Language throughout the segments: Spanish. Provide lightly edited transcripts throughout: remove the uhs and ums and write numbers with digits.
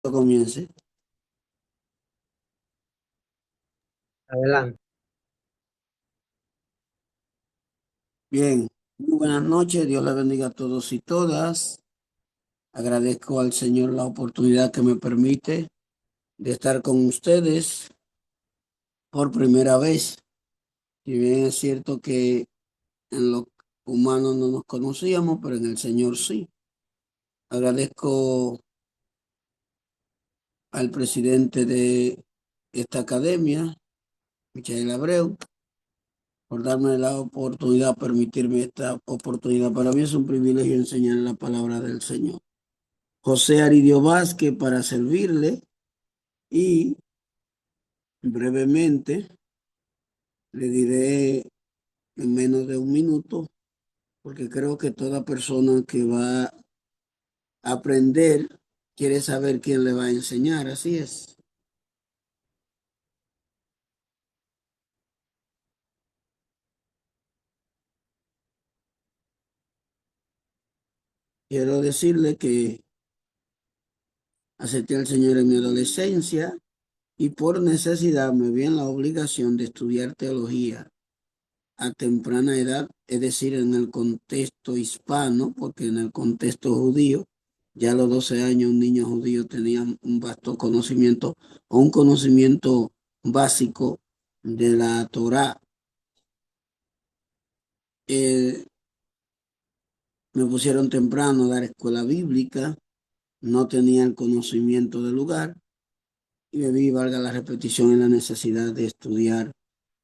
Comience. Adelante. Bien, muy buenas noches. Dios le bendiga a todos y todas. Agradezco al Señor la oportunidad que me permite de estar con ustedes por primera vez. Si bien es cierto que en lo humano no nos conocíamos, pero en el Señor sí. Agradezco al presidente de esta academia, Michael Abreu, por darme la oportunidad, permitirme esta oportunidad. Para mí es un privilegio enseñar la palabra del Señor. José Aridio Vázquez para servirle y brevemente le diré en menos de un minuto, porque creo que toda persona que va a aprender quiere saber quién le va a enseñar, así es. Quiero decirle que acepté al Señor en mi adolescencia y por necesidad me vi en la obligación de estudiar teología a temprana edad, es decir, en el contexto hispano, porque en el contexto judío, ya a los 12 años un niño judío tenía un vasto conocimiento o un conocimiento básico de la Torá. Eh, Me pusieron temprano a dar escuela bíblica, no tenía el conocimiento del lugar y me vi, valga la repetición, en la necesidad de estudiar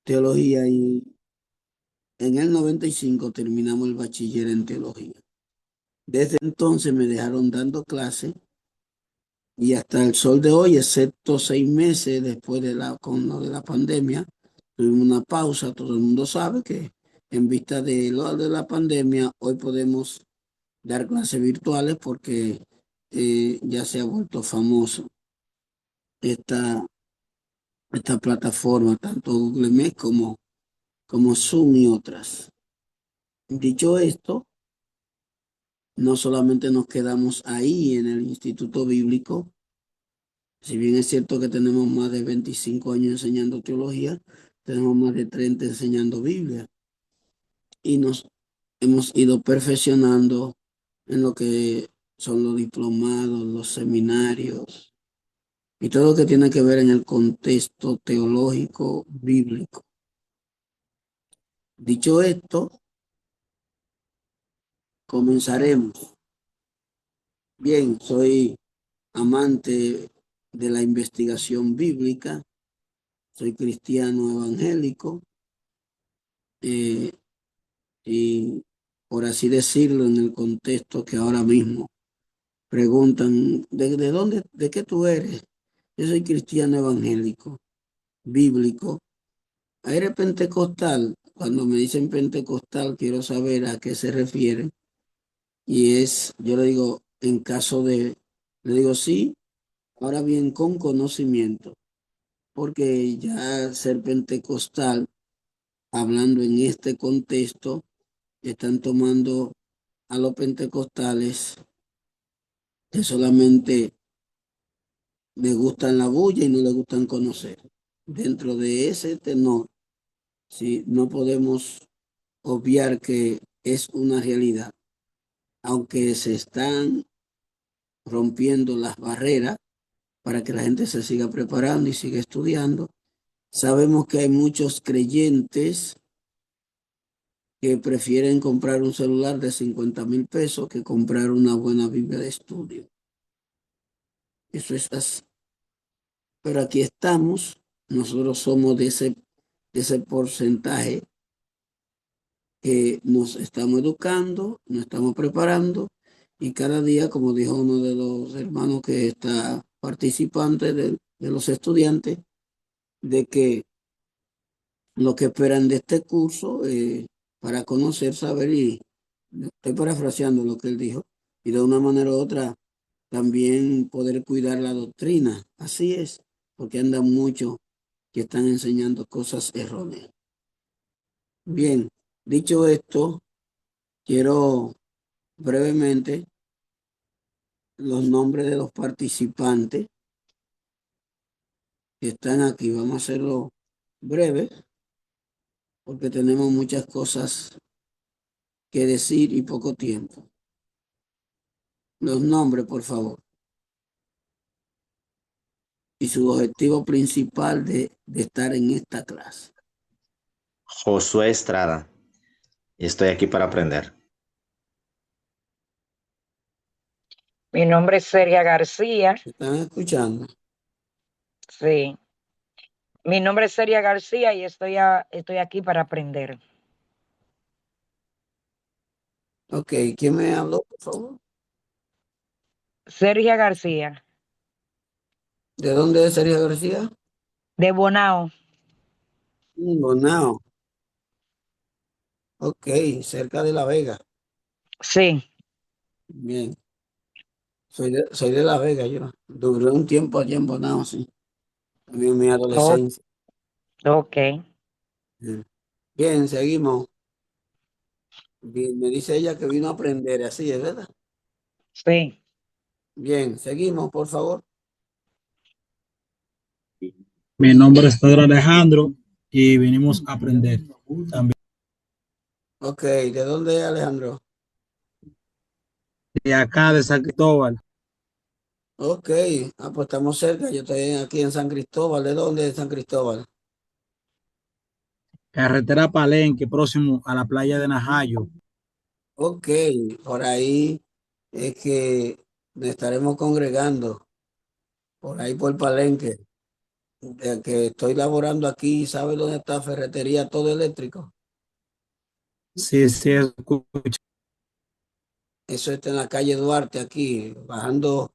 teología y en el 95 terminamos el bachiller en teología. Desde entonces me dejaron dando clase y hasta el sol de hoy, excepto 6 meses después de con lo de la pandemia, tuvimos una pausa. Todo el mundo sabe que en vista de lo de la pandemia, hoy podemos dar clases virtuales porque ya se ha vuelto famoso esta, esta plataforma, tanto Google Meet como Zoom y otras. Dicho esto, no solamente nos quedamos ahí en el Instituto Bíblico. Si bien es cierto que tenemos más de 25 años enseñando teología, tenemos más de 30 enseñando Biblia y nos hemos ido perfeccionando en lo que son los diplomados, los seminarios y todo lo que tiene que ver en el contexto teológico bíblico. Dicho esto, comenzaremos. Bien, soy amante de la investigación bíblica, soy cristiano evangélico. eh, y por así decirlo, en el contexto que ahora mismo preguntan, ¿de dónde, de qué tú eres? Yo soy cristiano evangélico, bíblico. ¿Eres pentecostal? Cuando me dicen pentecostal, quiero saber a qué se refieren. Y yo le digo, en caso de, le digo sí, ahora bien, con conocimiento, porque ya ser pentecostal, hablando en este contexto, están tomando a los pentecostales que solamente les gustan la bulla y no les gustan conocer. Dentro de ese tenor, sí, no podemos obviar que es una realidad, aunque se están rompiendo las barreras para que la gente se siga preparando y siga estudiando. Sabemos que hay muchos creyentes que prefieren comprar un celular de 50,000 pesos que comprar una buena Biblia de estudio. Eso es así. Pero aquí estamos, nosotros somos de ese porcentaje que nos estamos educando, nos estamos preparando y cada día, como dijo uno de los hermanos que está participante de los estudiantes, de que lo que esperan de este curso para conocer, saber y estoy parafraseando lo que él dijo y de una manera u otra también poder cuidar la doctrina. Así es, porque andan muchos que están enseñando cosas erróneas. Bien, dicho esto, quiero brevemente los nombres de los participantes que están aquí. Vamos a hacerlo breve porque tenemos muchas cosas que decir y poco tiempo. Los nombres, por favor. Y su objetivo principal de estar en esta clase. Josué Estrada, y estoy aquí para aprender. Mi nombre es Seria García. ¿Me están escuchando? Sí. Mi nombre es Seria García y estoy aquí para aprender. Ok, ¿quién me habló, por favor? Sergia García, ¿De dónde es Sergio García? de Bonao. Bonao. Ok, cerca de La Vega. Sí. Bien. Soy de La Vega, yo. Duré un tiempo allí en Bonao, sí. También en mi Oh, adolescencia. ok. Bien, bien, seguimos. Bien, me dice ella que vino a aprender, así es, ¿verdad? Sí. Bien, seguimos, por favor. Mi nombre es Pedro Alejandro y vinimos a aprender también Ok, ¿de dónde es Alejandro? de acá de San Cristóbal, Ok, pues estamos cerca. Yo estoy aquí en San Cristóbal. ¿De dónde es San Cristóbal? carretera Palenque, próximo a la playa de Najayo. Ok, por ahí es que nos estaremos congregando, por ahí por Palenque. De que estoy laborando aquí, ¿sabe dónde está Ferretería Todo Eléctrico? Sí, sí, escucha. Eso está en la calle Duarte, aquí, bajando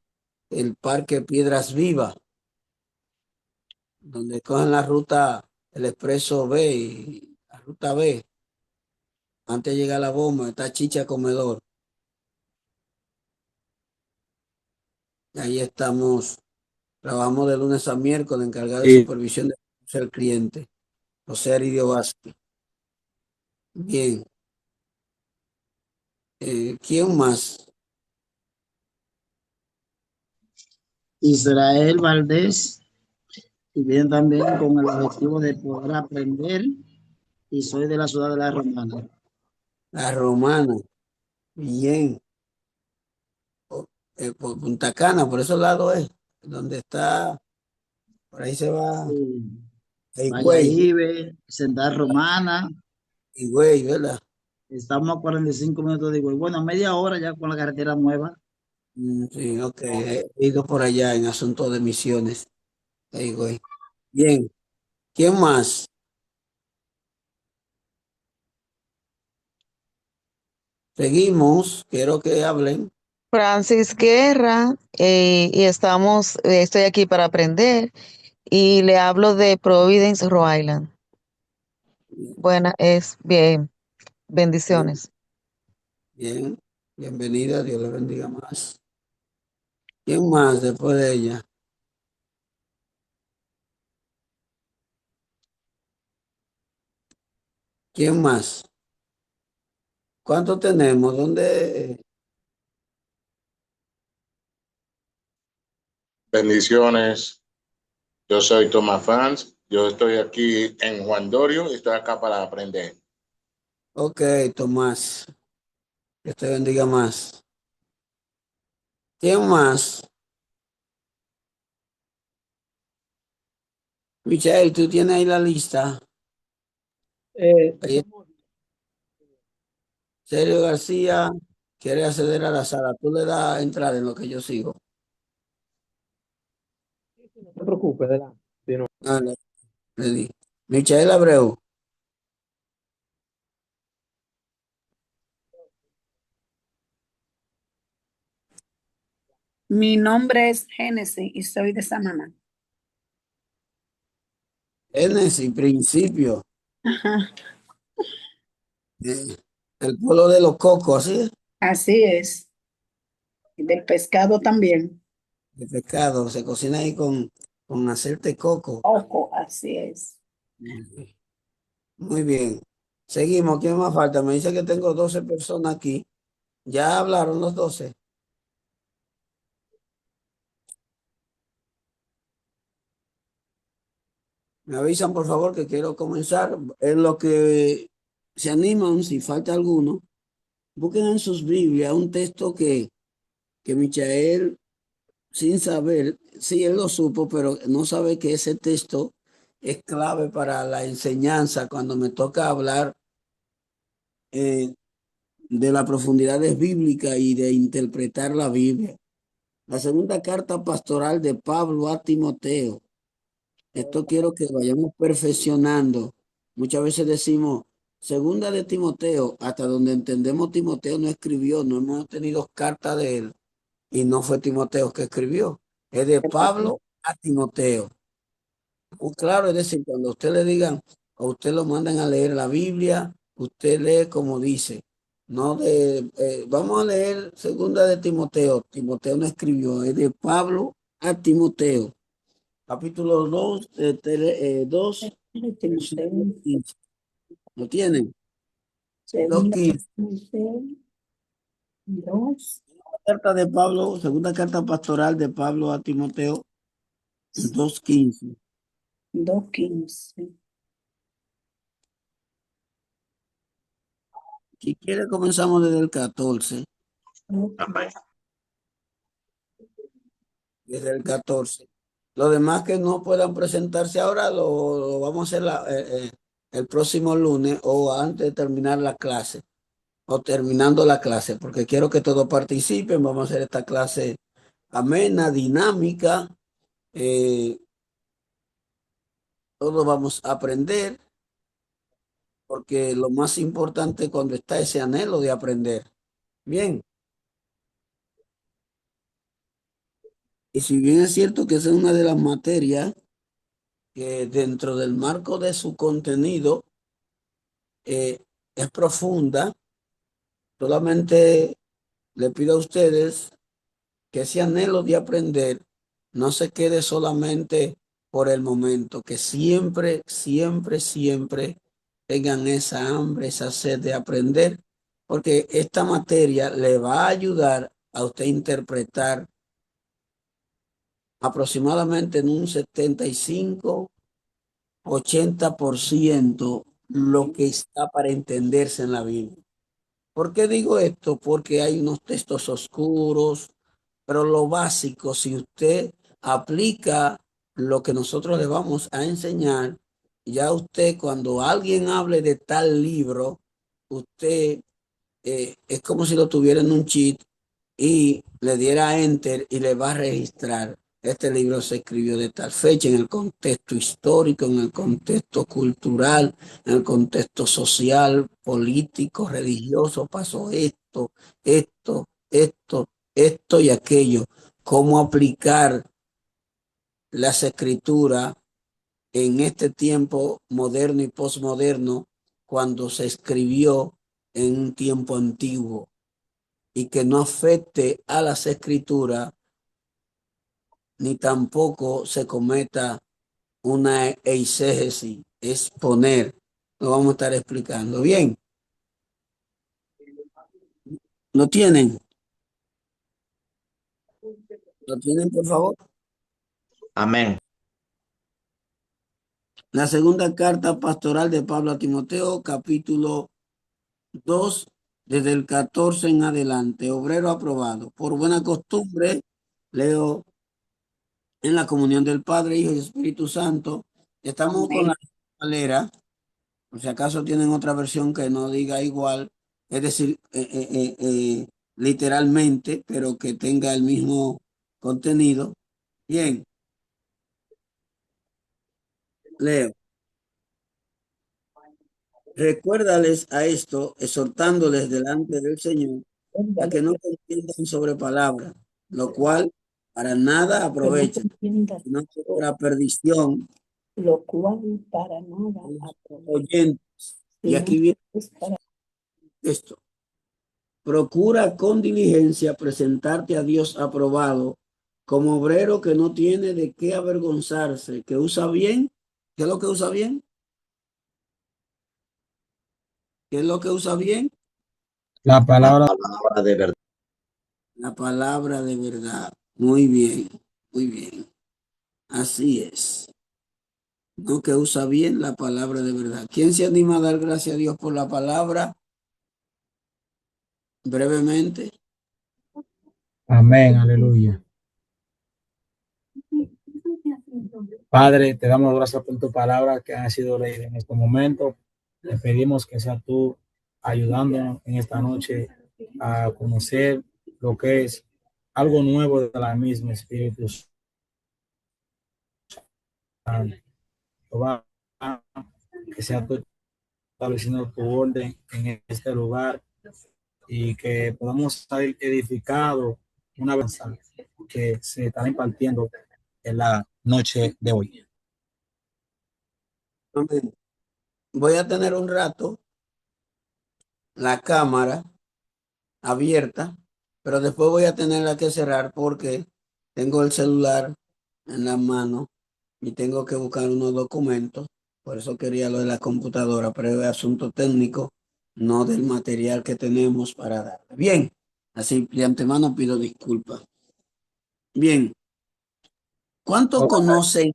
el Parque Piedras Vivas, donde cogen la ruta, el expreso B y la ruta B. Antes de llegar a la bomba, está Chicha Comedor. Y ahí estamos, trabajamos de lunes a miércoles, encargado de Y, supervisión de ser cliente, José Aridio Vázquez. Bien, ¿quién más? Israel Valdés, y bien también con el objetivo de poder aprender, y soy de la ciudad de La Romana. La Romana. Bien. Por Punta Cana, por esos lados es, donde está, por ahí se va Higüey, Valladolid, Central Romana, Higüey, ¿verdad? estamos a 45 minutos de Higüey. Bueno, media hora ya con la carretera nueva. Sí, ok, he ido por allá en asuntos de misiones, Higüey. Bien, ¿quién más? Seguimos, quiero que hablen. Francis Guerra, y estoy aquí para aprender y le hablo de Providence, Rhode Island. Buena, es bien, Bien, bendiciones. bien, bienvenida, Dios le bendiga más. ¿Quién más después de ella? ¿Quién más? ¿Cuántos tenemos? ¿Dónde? Bendiciones, yo soy Tomás Fans, yo estoy aquí en Juan Dorio y estoy acá para aprender. Ok, Tomás, Dios te bendiga más. ¿Quién más? Michael, tú tienes ahí la lista. Ahí, Sergio García quiere acceder a la sala. Tú le das a entrar en lo que yo sigo. No te preocupes, adelante. Sí, no. Ah, le di. Michael Abreu. Mi nombre es Génesis y soy de Samaná. Génesis, principio. Ajá, eh, el pueblo de los cocos, ¿sí? así es. Y del pescado también. De pescado. Se cocina ahí con aceite de coco. Ojo, así es. Muy bien. Seguimos. ¿Quién más falta? Me dice que tengo 12 personas aquí. ¿Ya hablaron los 12? Me avisan, por favor, que quiero comenzar. En lo que se animan, si falta alguno, busquen en sus Biblias un texto que Michael, sin saber, sí, él lo supo, pero no sabe que ese texto es clave para la enseñanza cuando me toca hablar eh, de las profundidades bíblicas y de interpretar la Biblia. La segunda carta pastoral de Pablo a Timoteo. Esto quiero que vayamos perfeccionando. Muchas veces decimos, segunda de Timoteo, hasta donde entendemos Timoteo no escribió, no hemos tenido carta de él y no fue Timoteo que escribió. Es de Pablo a Timoteo. Muy claro, es decir, cuando usted le digan o usted lo mandan a leer la Biblia, usted lee como dice. No vamos a leer segunda de Timoteo. Timoteo no escribió, es de Pablo a Timoteo. Capítulo 2, 2, ¿lo tienen? 2:15. Carta de Pablo, segunda carta pastoral de Pablo a Timoteo, 2:15. 2:15. Si quiere, comenzamos desde el 14. Desde el 14. Los demás que no puedan presentarse ahora lo vamos a hacer el próximo lunes o antes de terminar la clase o terminando la clase, porque quiero que todos participen. Vamos a hacer esta clase amena, dinámica. Todos vamos a aprender, porque lo más importante cuando está ese anhelo de aprender. Bien. Y si bien es cierto que esa es una de las materias que dentro del marco de su contenido es profunda, solamente le pido a ustedes que ese anhelo de aprender no se quede solamente por el momento, que siempre, siempre, siempre tengan esa hambre, esa sed de aprender, porque esta materia le va a ayudar a usted a interpretar aproximadamente en un 75-80% lo que está para entenderse en la Biblia. ¿Por qué digo esto? Porque hay unos textos oscuros, pero lo básico, si usted aplica lo que nosotros le vamos a enseñar, ya usted cuando alguien hable de tal libro, usted es como si lo tuviera en un cheat y le diera enter y le va a registrar. Este libro se escribió de tal fecha en el contexto histórico, en el contexto cultural, en el contexto social, político, religioso. Pasó esto, esto y aquello. Cómo aplicar las escrituras en este tiempo moderno y posmoderno cuando se escribió en un tiempo antiguo y que no afecte a las escrituras ni tampoco se cometa una eisegesis, exponer. Lo vamos a estar explicando. Bien. ¿Lo tienen? ¿Lo tienen, por favor? Amén. La segunda carta pastoral de Pablo a Timoteo, capítulo 2, desde el 14 en adelante. Obrero aprobado. Por buena costumbre, leo en la comunión del Padre, Hijo y Espíritu Santo. Estamos con la Valera. Por si acaso tienen otra versión que no diga igual, es decir, literalmente, pero que tenga el mismo contenido. Bien, leo. Recuérdales a esto, exhortándoles delante del Señor, a que no contiendan sobre palabras, lo cual para nada aprovecha, sino que para perdición. Lo cual para nada aprovecha. Oyentes. Y aquí viene esto. Procura con diligencia presentarte a Dios aprobado como obrero que no tiene de qué avergonzarse, que usa bien. ¿Qué es lo que usa bien? ¿Qué es lo que usa bien? La palabra. La palabra de verdad. La palabra de verdad. Muy bien, muy bien. Así es. no que usa bien la palabra de verdad. ¿Quién se anima a dar gracias a Dios por la palabra? Brevemente. Amén, aleluya. Padre, te damos gracias por tu palabra que ha sido leída en este momento. Te pedimos que seas tú ayudándonos en esta noche a conocer lo que es algo nuevo de la misma Espíritu Santo. Jehová, que sea tú estableciendo tu orden en este lugar y que podamos estar edificados una vez que se está impartiendo en la noche de hoy. Amén. Voy a tener un rato la cámara abierta, pero después voy a tenerla que cerrar porque tengo el celular en la mano y tengo que buscar unos documentos. Por eso quería lo de la computadora, pero es asunto técnico, no del material que tenemos para dar. Bien, así de antemano pido disculpas. Bien, ¿cuánto conocen,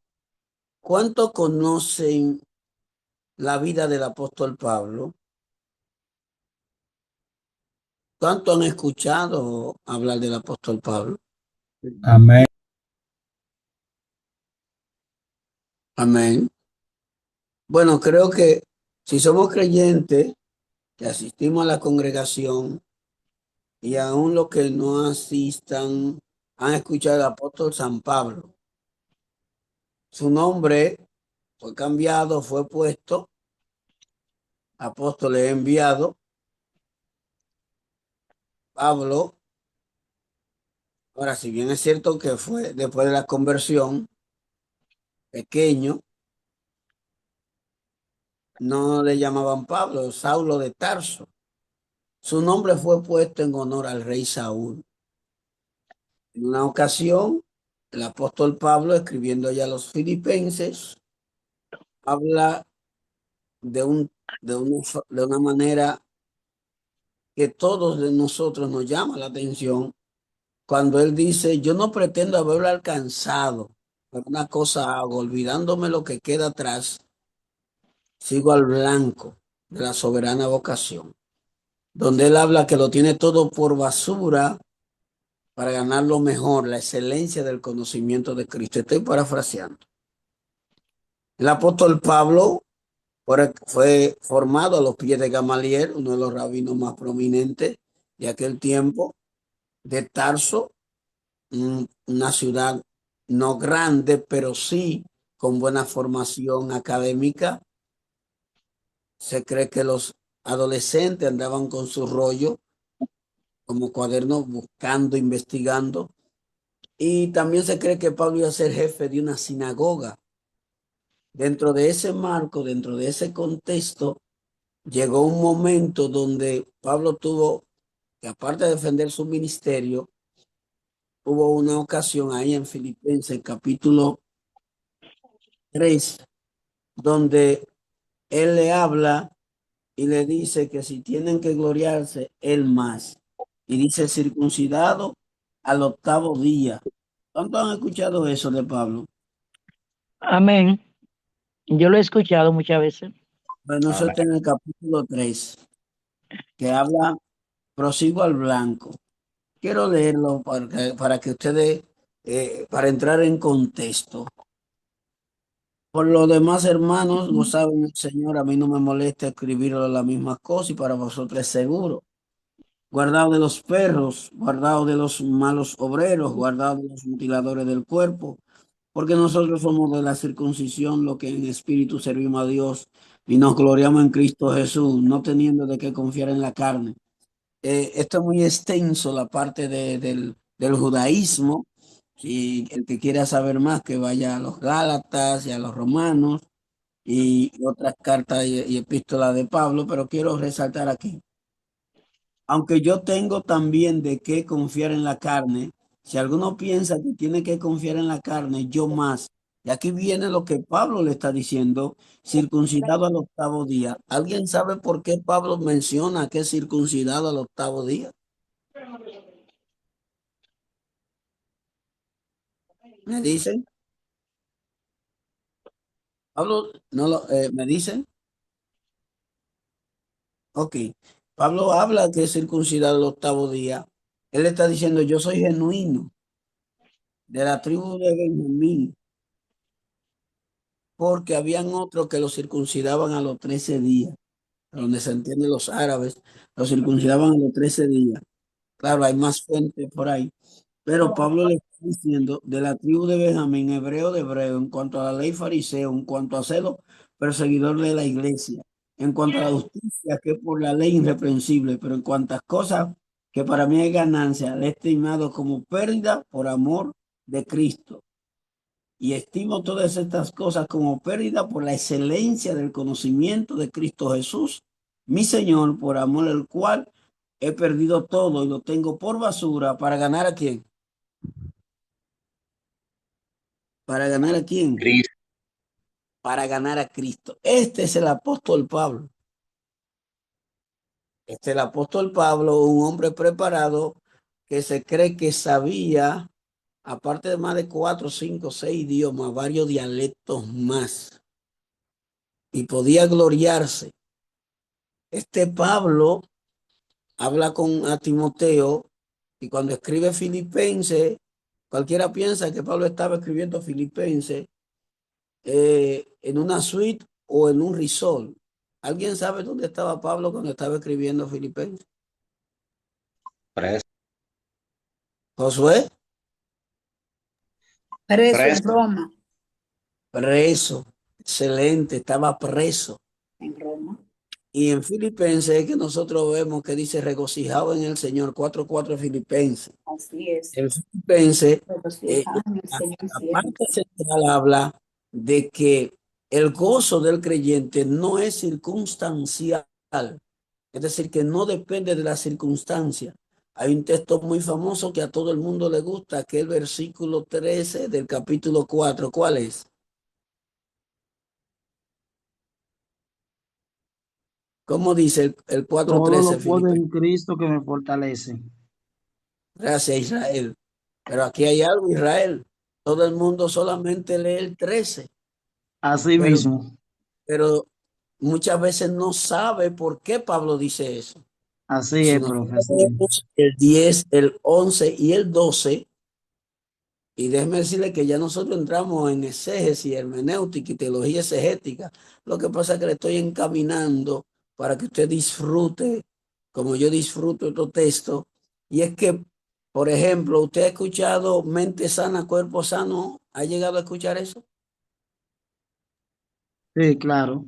cuánto conocen la vida del apóstol Pablo? ¿Cuánto han escuchado hablar del apóstol Pablo? Amén. Amén. Bueno, creo que si somos creyentes que asistimos a la congregación y aún los que no asistan han escuchado al apóstol San Pablo. Su nombre fue cambiado, fue puesto, apóstol enviado, Pablo. Ahora, si bien es cierto que fue después de la conversión, pequeño, no le llamaban Pablo, Saulo de Tarso. Su nombre fue puesto en honor al rey Saúl. En una ocasión, el apóstol Pablo, escribiendo ya a los filipenses, habla de, un, de una manera que todos de nosotros nos llama la atención cuando él dice, yo no pretendo haberlo alcanzado, pero una cosa hago, olvidándome lo que queda atrás, sigo al blanco de la soberana vocación, donde él habla que lo tiene todo por basura para ganar lo mejor, la excelencia del conocimiento de Cristo. Estoy parafraseando. El apóstol Pablo fue formado a los pies de Gamaliel, uno de los rabinos más prominentes de aquel tiempo, de Tarso, una ciudad no grande, pero sí con buena formación académica. Se cree que los adolescentes andaban con su rollo como cuadernos buscando, investigando. Y también se cree que Pablo iba a ser jefe de una sinagoga. Dentro de ese marco, dentro de ese contexto, llegó un momento donde Pablo tuvo que, aparte de defender su ministerio, hubo una ocasión ahí en Filipenses capítulo 3, donde él le habla y le dice que si tienen que gloriarse, él más. Y dice circuncidado al octavo día. ¿Cuántos han escuchado eso de Pablo? Amén. Yo lo he escuchado muchas veces. Bueno, eso está en el capítulo 3, que habla, prosigo al blanco. Quiero leerlo para que ustedes, para entrar en contexto. Por lo demás, hermanos, vos saben, el Señor, a mí no me molesta escribir las mismas cosas y para vosotros es seguro. Guardado de los perros, guardado de los malos obreros, guardado de los mutiladores del cuerpo, porque nosotros somos de la circuncisión, lo que en espíritu servimos a Dios y nos gloriamos en Cristo Jesús, no teniendo de qué confiar en la carne. Esto es muy extenso, la parte del judaísmo. Si el que quiera saber más, que vaya a los Gálatas y a los Romanos y otras cartas y epístolas de Pablo, pero quiero resaltar aquí. Aunque yo tengo también de qué confiar en la carne, si alguno piensa que tiene que confiar en la carne, yo más. Y aquí viene lo que Pablo le está diciendo, circuncidado al octavo día. ¿Alguien sabe por qué Pablo menciona que es circuncidado al octavo día? ¿Me dicen? Pablo, no lo, ¿me dicen? Ok. Pablo habla que es circuncidado el octavo día. Él está diciendo, yo soy genuino de la tribu de Benjamín, porque habían otros que lo circuncidaban a los 13 días, donde se entienden los árabes, lo circuncidaban a los 13 días. Claro, hay más fuentes por ahí. Pero Pablo le está diciendo de la tribu de Benjamín, hebreo de hebreo, en cuanto a la ley fariseo, en cuanto a celo, perseguidor de la iglesia, en cuanto a la justicia, que es por la ley irreprensible, pero en cuantas cosas que para mí es ganancia, le he estimado como pérdida por amor de Cristo. Y estimo todas estas cosas como pérdida por la excelencia del conocimiento de Cristo Jesús, mi Señor, por amor al cual he perdido todo y lo tengo por basura para ganar a quién. ¿Para ganar a quién? Cristo. Para ganar a Cristo. Este es el apóstol Pablo. Este es el apóstol Pablo, un hombre preparado que se cree que sabía, aparte de más de 4, 5, 6 idiomas, varios dialectos más. Y podía gloriarse. Este Pablo habla con a Timoteo y cuando escribe Filipenses, cualquiera piensa que Pablo estaba escribiendo Filipenses en una suite o en un resort. ¿Alguien sabe dónde estaba Pablo cuando estaba escribiendo Filipenses? Preso. Josué, Preso en Preso. Roma. preso. Excelente, estaba preso. En Roma. Y en Filipenses es que nosotros vemos que dice regocijado en el Señor, 4:4 Filipenses. Así es. En Filipenses, Regocijado en el la Señor la siempre. parte central habla de que el gozo del creyente no es circunstancial, es decir, que no depende de la circunstancia. Hay un texto muy famoso que a todo el mundo le gusta, que es el versículo 13 del capítulo 4. ¿Cuál es? ¿Cómo dice el Todo 4:13 lo puedo Filipenses? en Cristo que me fortalece. Gracias, Israel. Pero aquí hay algo, Israel. Todo el mundo solamente lee el 13, Así pero, mismo. pero muchas veces no sabe por qué Pablo dice eso. Así Si es, nosotros profesor. leemos el 10, el 11 y el 12, y déjeme decirle que ya nosotros entramos en exégesis, hermenéutica y teología exegética. Lo que pasa es que le estoy encaminando para que usted disfrute, como yo disfruto estos textos. Y es que, por ejemplo, usted ha escuchado mente sana, cuerpo sano. ¿Ha llegado a escuchar eso? Sí, claro.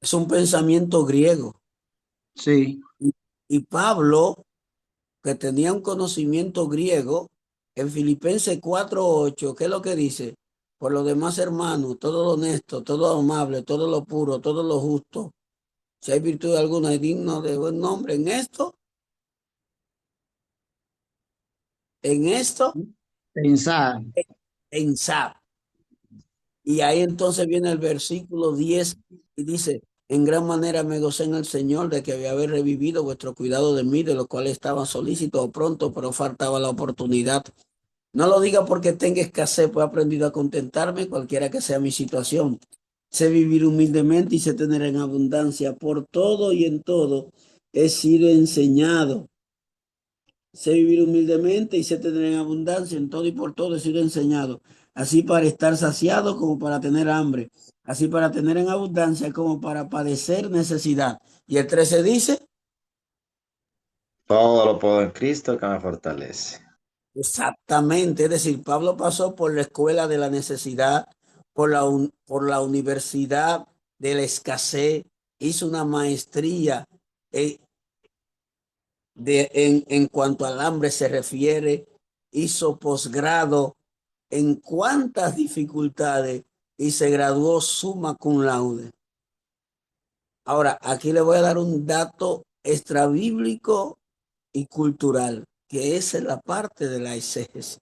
Es un pensamiento griego. Sí. Y Pablo, que tenía un conocimiento griego, en Filipenses 4:8, ¿qué es lo que dice? Por lo demás, hermanos, todo lo honesto, todo lo amable, todo lo puro, todo lo justo, si hay virtud alguna y digno de buen nombre, en esto, Pensar. pensar. Y ahí entonces viene el versículo 10 y dice, en gran manera me gocé en el Señor de que había revivido vuestro cuidado de mí, de lo cual estaba solícito o pronto, pero faltaba la oportunidad. No lo diga porque tenga escasez, pues he aprendido a contentarme, cualquiera que sea mi situación. Sé vivir humildemente y sé tener en abundancia. Por todo y en todo he sido enseñado. Sé vivir humildemente y sé tener en abundancia. En todo y por todo he sido enseñado. Así para estar saciado como para tener hambre. Así para tener en abundancia como para padecer necesidad. Y el 13 dice, Todo lo puedo en Cristo que me fortalece. exactamente, es decir, Pablo pasó por la escuela de la necesidad, por la universidad de la escasez, hizo una maestría eh, en cuanto al hambre se refiere, hizo posgrado en cuántas dificultades y se graduó summa cum laude. Ahora, aquí le voy a dar un dato extrabíblico y cultural, que es la parte de la exégesis.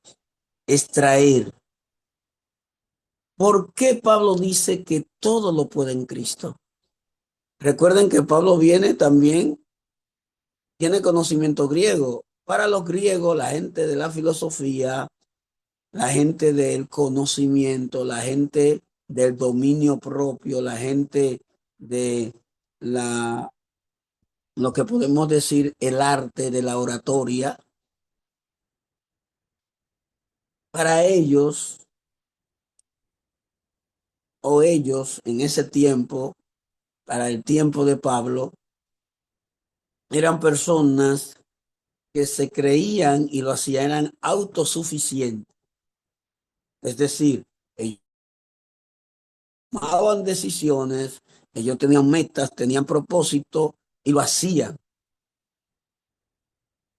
Extraer. ¿Por qué Pablo dice que todo lo puede en Cristo? Recuerden que Pablo viene también, tiene conocimiento griego. Para los griegos, la gente de la filosofía, la gente del conocimiento, la gente del dominio propio, la gente de lo que podemos decir el arte de la oratoria. Para ellos o ellos en ese tiempo, para el tiempo de Pablo, eran personas que se creían y lo hacían, eran autosuficientes. Es decir, ellos tomaban decisiones, ellos tenían metas, tenían propósito y lo hacían.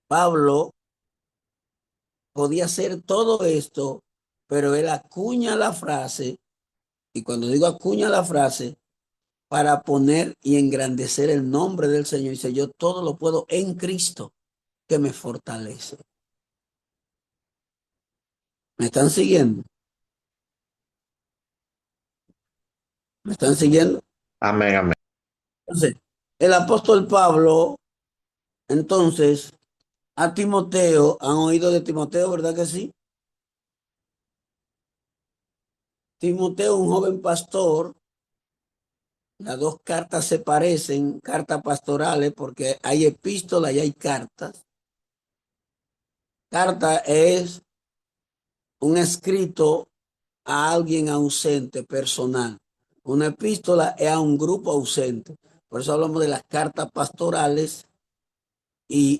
Pablo podía hacer todo esto, pero él acuña la frase, y cuando digo acuña la frase, para poner y engrandecer el nombre del Señor, dice, yo todo lo puedo en Cristo que me fortalece. ¿Me están siguiendo? ¿Me están siguiendo? Amén, amén. Entonces, el apóstol Pablo, entonces, a Timoteo, ¿han oído de Timoteo, verdad que sí? Timoteo, un joven pastor, las dos cartas se parecen, cartas pastorales, porque hay epístolas y hay cartas. Carta es un escrito a alguien ausente, personal. Una epístola es a un grupo ausente. Por eso hablamos de las cartas pastorales y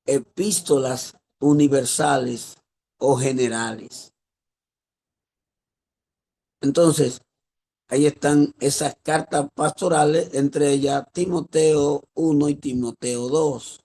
epístolas universales o generales. Entonces, ahí están esas cartas pastorales, entre ellas Timoteo 1 y Timoteo 2.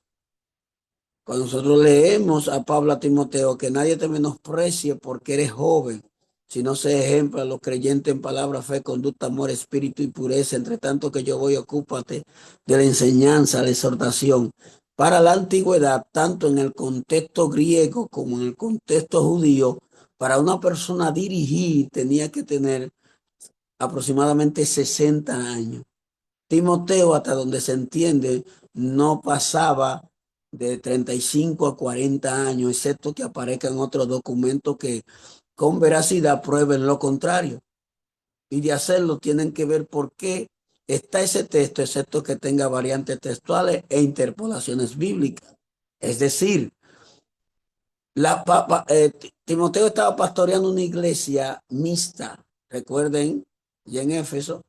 Cuando nosotros leemos a Pablo a Timoteo, que nadie te menosprecie porque eres joven, sino se ejemplo a los creyentes en palabra, fe, conducta, amor, espíritu y pureza. Entre tanto que yo voy, ocúpate de la enseñanza, la exhortación. Para la antigüedad, tanto en el contexto griego como en el contexto judío, para una persona dirigir tenía que tener aproximadamente 60 años. Timoteo, hasta donde se entiende, no pasaba de 35 a 40 años, excepto que aparezcan otros documentos que con veracidad prueben lo contrario. Y de hacerlo tienen que ver por qué está ese texto, excepto que tenga variantes textuales e interpolaciones bíblicas. Es decir, Timoteo estaba pastoreando una iglesia mixta, recuerden, y en Éfeso.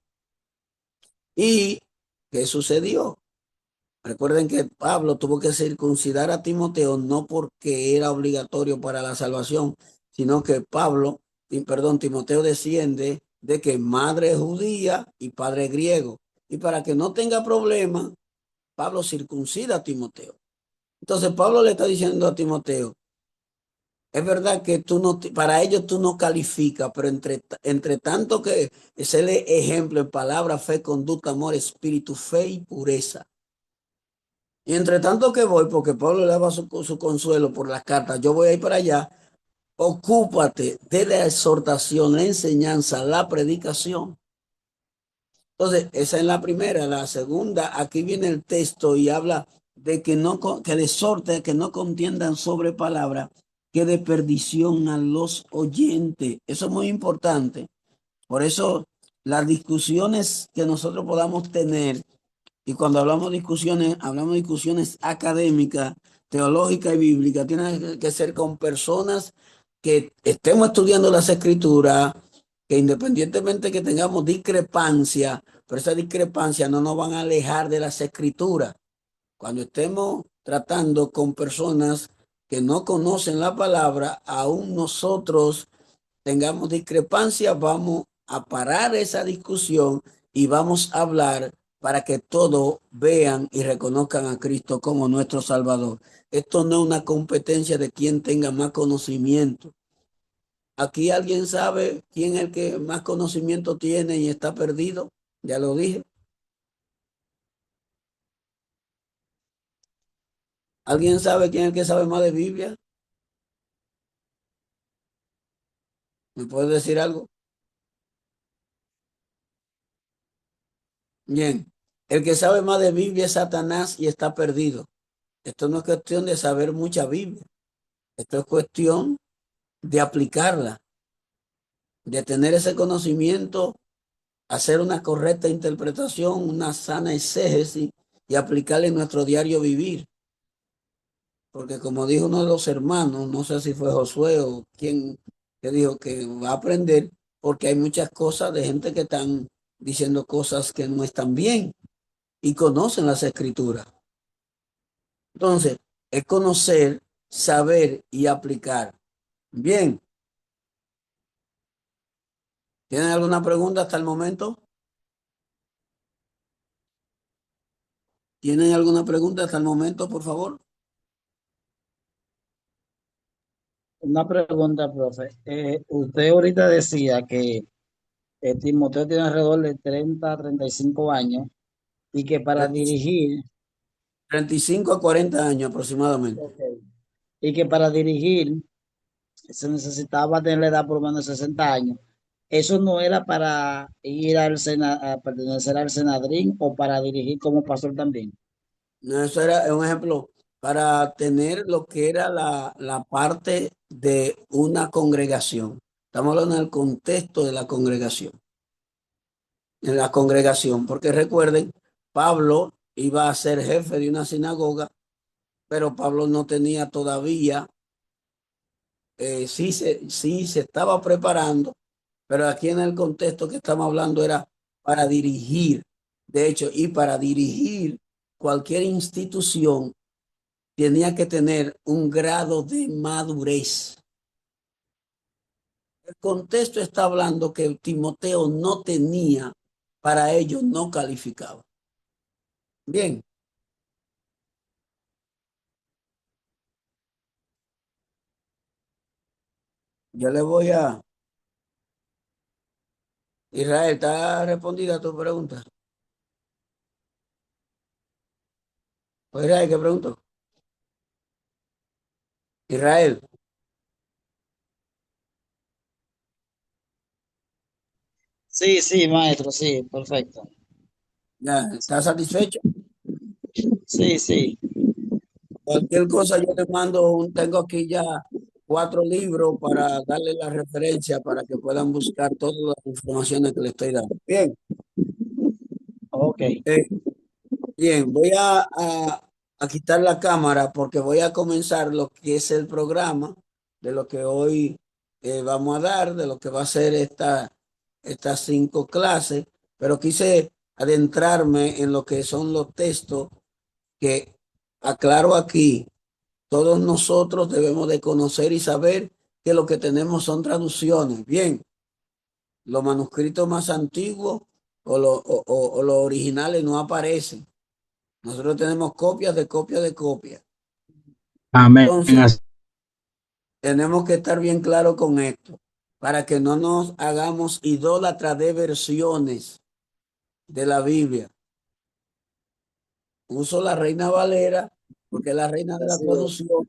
¿Y qué sucedió? Recuerden que Pablo tuvo que circuncidar a Timoteo no porque era obligatorio para la salvación, sino que Timoteo desciende de que madre judía y padre griego. Y para que no tenga problema, Pablo circuncida a Timoteo. Entonces Pablo le está diciendo a Timoteo, es verdad que para ellos tú no calificas, pero entre tanto que es el ejemplo en palabra, fe, conducta, amor, espíritu, fe y pureza. Y entre tanto que voy, porque Pablo le daba su consuelo por las cartas, yo voy a ir para allá, ocúpate de la exhortación, la enseñanza, la predicación. Entonces, esa es la primera. La segunda, aquí viene el texto y habla de que exhorte, que no contiendan sobre palabra, que de perdición a los oyentes. Eso es muy importante. Por eso, las discusiones que nosotros podamos tener, y cuando hablamos de discusiones académicas, teológicas y bíblicas, tienen que ser con personas que estemos estudiando las escrituras, que independientemente que tengamos discrepancia, pero esa discrepancia no nos van a alejar de las escrituras. Cuando estemos tratando con personas que no conocen la palabra, aún nosotros tengamos discrepancia, vamos a parar esa discusión y vamos a hablar para que todos vean y reconozcan a Cristo como nuestro Salvador. Esto no es una competencia de quien tenga más conocimiento. Aquí alguien sabe quién es el que más conocimiento tiene y está perdido. Ya lo dije. ¿Alguien sabe quién es el que sabe más de Biblia? ¿Me puede decir algo? Bien. El que sabe más de Biblia es Satanás y está perdido. Esto no es cuestión de saber mucha Biblia. Esto es cuestión de aplicarla. de tener ese conocimiento, hacer una correcta interpretación, una sana exégesis y aplicarla en nuestro diario vivir. Porque como dijo uno de los hermanos, no sé si fue Josué o quien que dijo que va a aprender, porque hay muchas cosas de gente que están diciendo cosas que no están bien y conocen las escrituras. Entonces, es conocer, saber y aplicar. Bien, ¿tienen alguna pregunta hasta el momento? ¿Tienen alguna pregunta hasta el momento, por favor? Una pregunta, profe. Usted ahorita decía que Timoteo tiene alrededor de 30 a 35 años y que para 35 dirigir, 35 a 40 años aproximadamente. ok, y que para dirigir se necesitaba tener la edad por lo menos de 60 años. Eso no era para ir a pertenecer al Senadrín o para dirigir como pastor también. No, eso era un ejemplo para tener lo que era la parte de una congregación. Estamos hablando del contexto de la congregación. En la congregación, porque recuerden, Pablo iba a ser jefe de una sinagoga, pero Pablo no tenía todavía, sí se estaba preparando, pero aquí en el contexto que estamos hablando era para dirigir. De hecho, y para dirigir cualquier institución tenía que tener un grado de madurez. El contexto está hablando que Timoteo no tenía, para ello no calificaba. Bien, yo le voy a... Israel, ¿está respondida tu pregunta? Pues Israel, ¿qué preguntó? Israel, Sí, sí, maestro, sí, perfecto. ¿ya está satisfecho? Sí, sí. Cualquier cosa yo le mando tengo aquí ya 4 libros para darle la referencia para que puedan buscar todas las informaciones que le estoy dando. Bien, Ok. eh, bien, voy a quitar la cámara porque voy a comenzar lo que es el programa de lo que hoy vamos a dar, de lo que va a ser estas 5 clases, pero quise adentrarme en lo que son los textos que aclaro aquí. Todos nosotros debemos de conocer y saber que lo que tenemos son traducciones. Bien, los manuscritos más antiguos o los originales no aparecen. Nosotros tenemos copias de copias de copias. Amén. Entonces, tenemos que estar bien claros con esto para que no nos hagamos idólatras de versiones de la Biblia. Uso la Reina Valera porque es la reina de la Así es. traducción.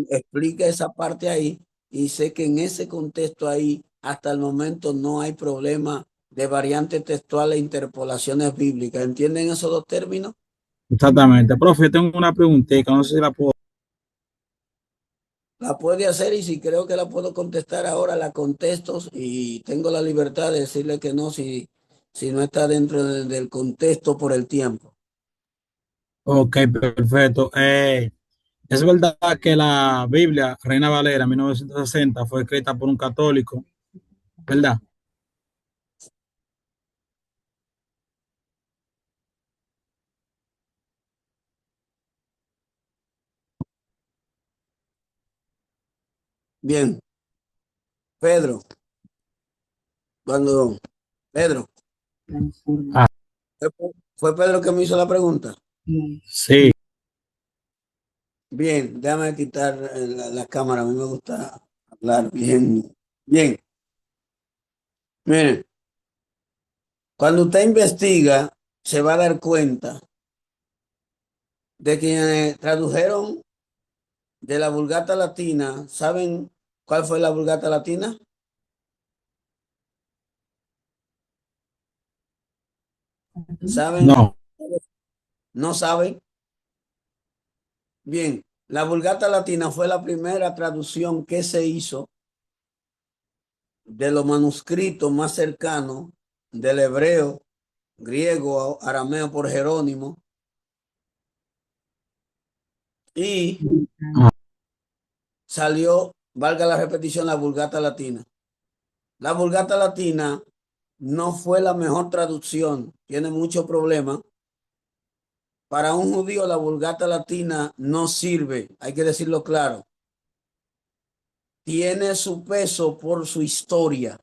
Explica esa parte ahí y sé que en ese contexto ahí hasta el momento no hay problema de variantes textuales e interpolaciones bíblicas. ¿Entienden esos dos términos? Exactamente. Profe, yo tengo una preguntita, no sé si la puedo. La puede hacer y si creo que la puedo contestar ahora, la contesto y tengo la libertad de decirle que no si no está dentro del contexto por el tiempo. Ok, perfecto. Es verdad que la Biblia, Reina Valera, 1960, fue escrita por un católico, ¿verdad? Bien, Pedro, cuando Pedro, Ah, fue Pedro que me hizo la pregunta. sí. Bien, déjame quitar la cámara. A mí me gusta hablar bien. Bien, miren, cuando usted investiga, se va a dar cuenta de que tradujeron de la Vulgata Latina. ¿Saben cuál fue la Vulgata Latina? ¿Saben? No. ¿No saben? Bien, la Vulgata Latina fue la primera traducción que se hizo de los manuscritos más cercanos del hebreo, griego, arameo por Jerónimo. Y salió, valga la repetición, la Vulgata Latina. La Vulgata Latina no fue la mejor traducción, tiene muchos problemas. Para un judío la Vulgata Latina no sirve, hay que decirlo claro. Tiene su peso por su historia.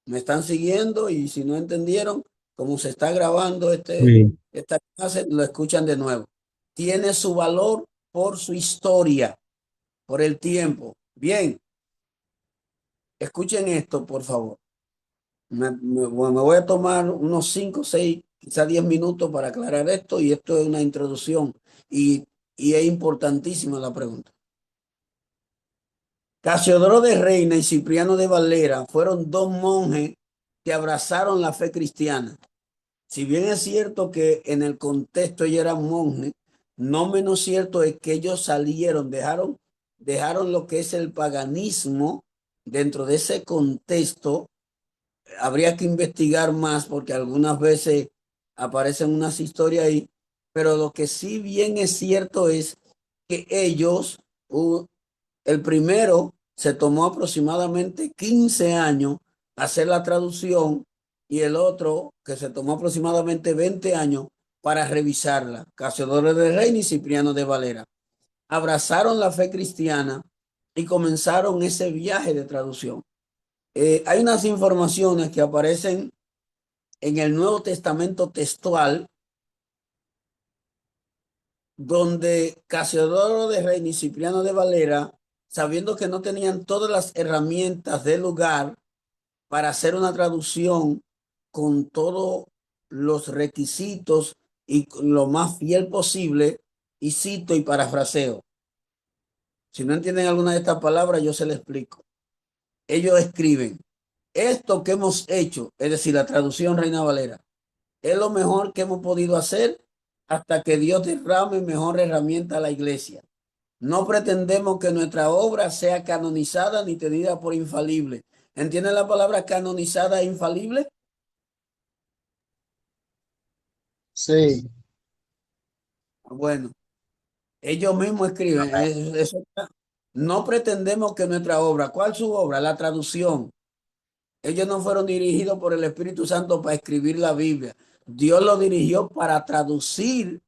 Me están siguiendo y si no entendieron, como se está grabando esta clase, lo escuchan de nuevo. Tiene su valor por su historia, por el tiempo. Bien, escuchen esto, por favor. Me voy a tomar unos 5, 6, quizás 10 minutos para aclarar esto y esto es una introducción y es importantísima la pregunta. Casiodoro de Reina y Cipriano de Valera fueron dos monjes que abrazaron la fe cristiana. Si bien es cierto que en el contexto ellos eran monjes, no menos cierto es que ellos salieron, dejaron lo que es el paganismo dentro de ese contexto. Habría que investigar más porque algunas veces aparecen unas historias ahí, pero lo que sí bien es cierto es que ellos, el primero se tomó aproximadamente 15 años hacer la traducción y el otro que se tomó aproximadamente 20 años para revisarla. Casiodoro de Reina y Cipriano de Valera abrazaron la fe cristiana y comenzaron ese viaje de traducción. Hay unas informaciones que aparecen en el Nuevo Testamento textual donde Casiodoro de Reina y Cipriano de Valera, sabiendo que no tenían todas las herramientas del lugar para hacer una traducción con todos los requisitos y lo más fiel posible, y cito y parafraseo. Si no entienden alguna de estas palabras, yo se les explico. Ellos escriben, esto que hemos hecho, es decir, la traducción Reina Valera, es lo mejor que hemos podido hacer hasta que Dios derrame mejor herramienta a la iglesia. No pretendemos que nuestra obra sea canonizada ni tenida por infalible. ¿Entienden la palabra canonizada e infalible? Sí. Bueno, ellos mismos escriben, no pretendemos que nuestra obra, ¿cuál su obra? La traducción. Ellos no fueron dirigidos por el Espíritu Santo para escribir la Biblia. Dios los dirigió para traducir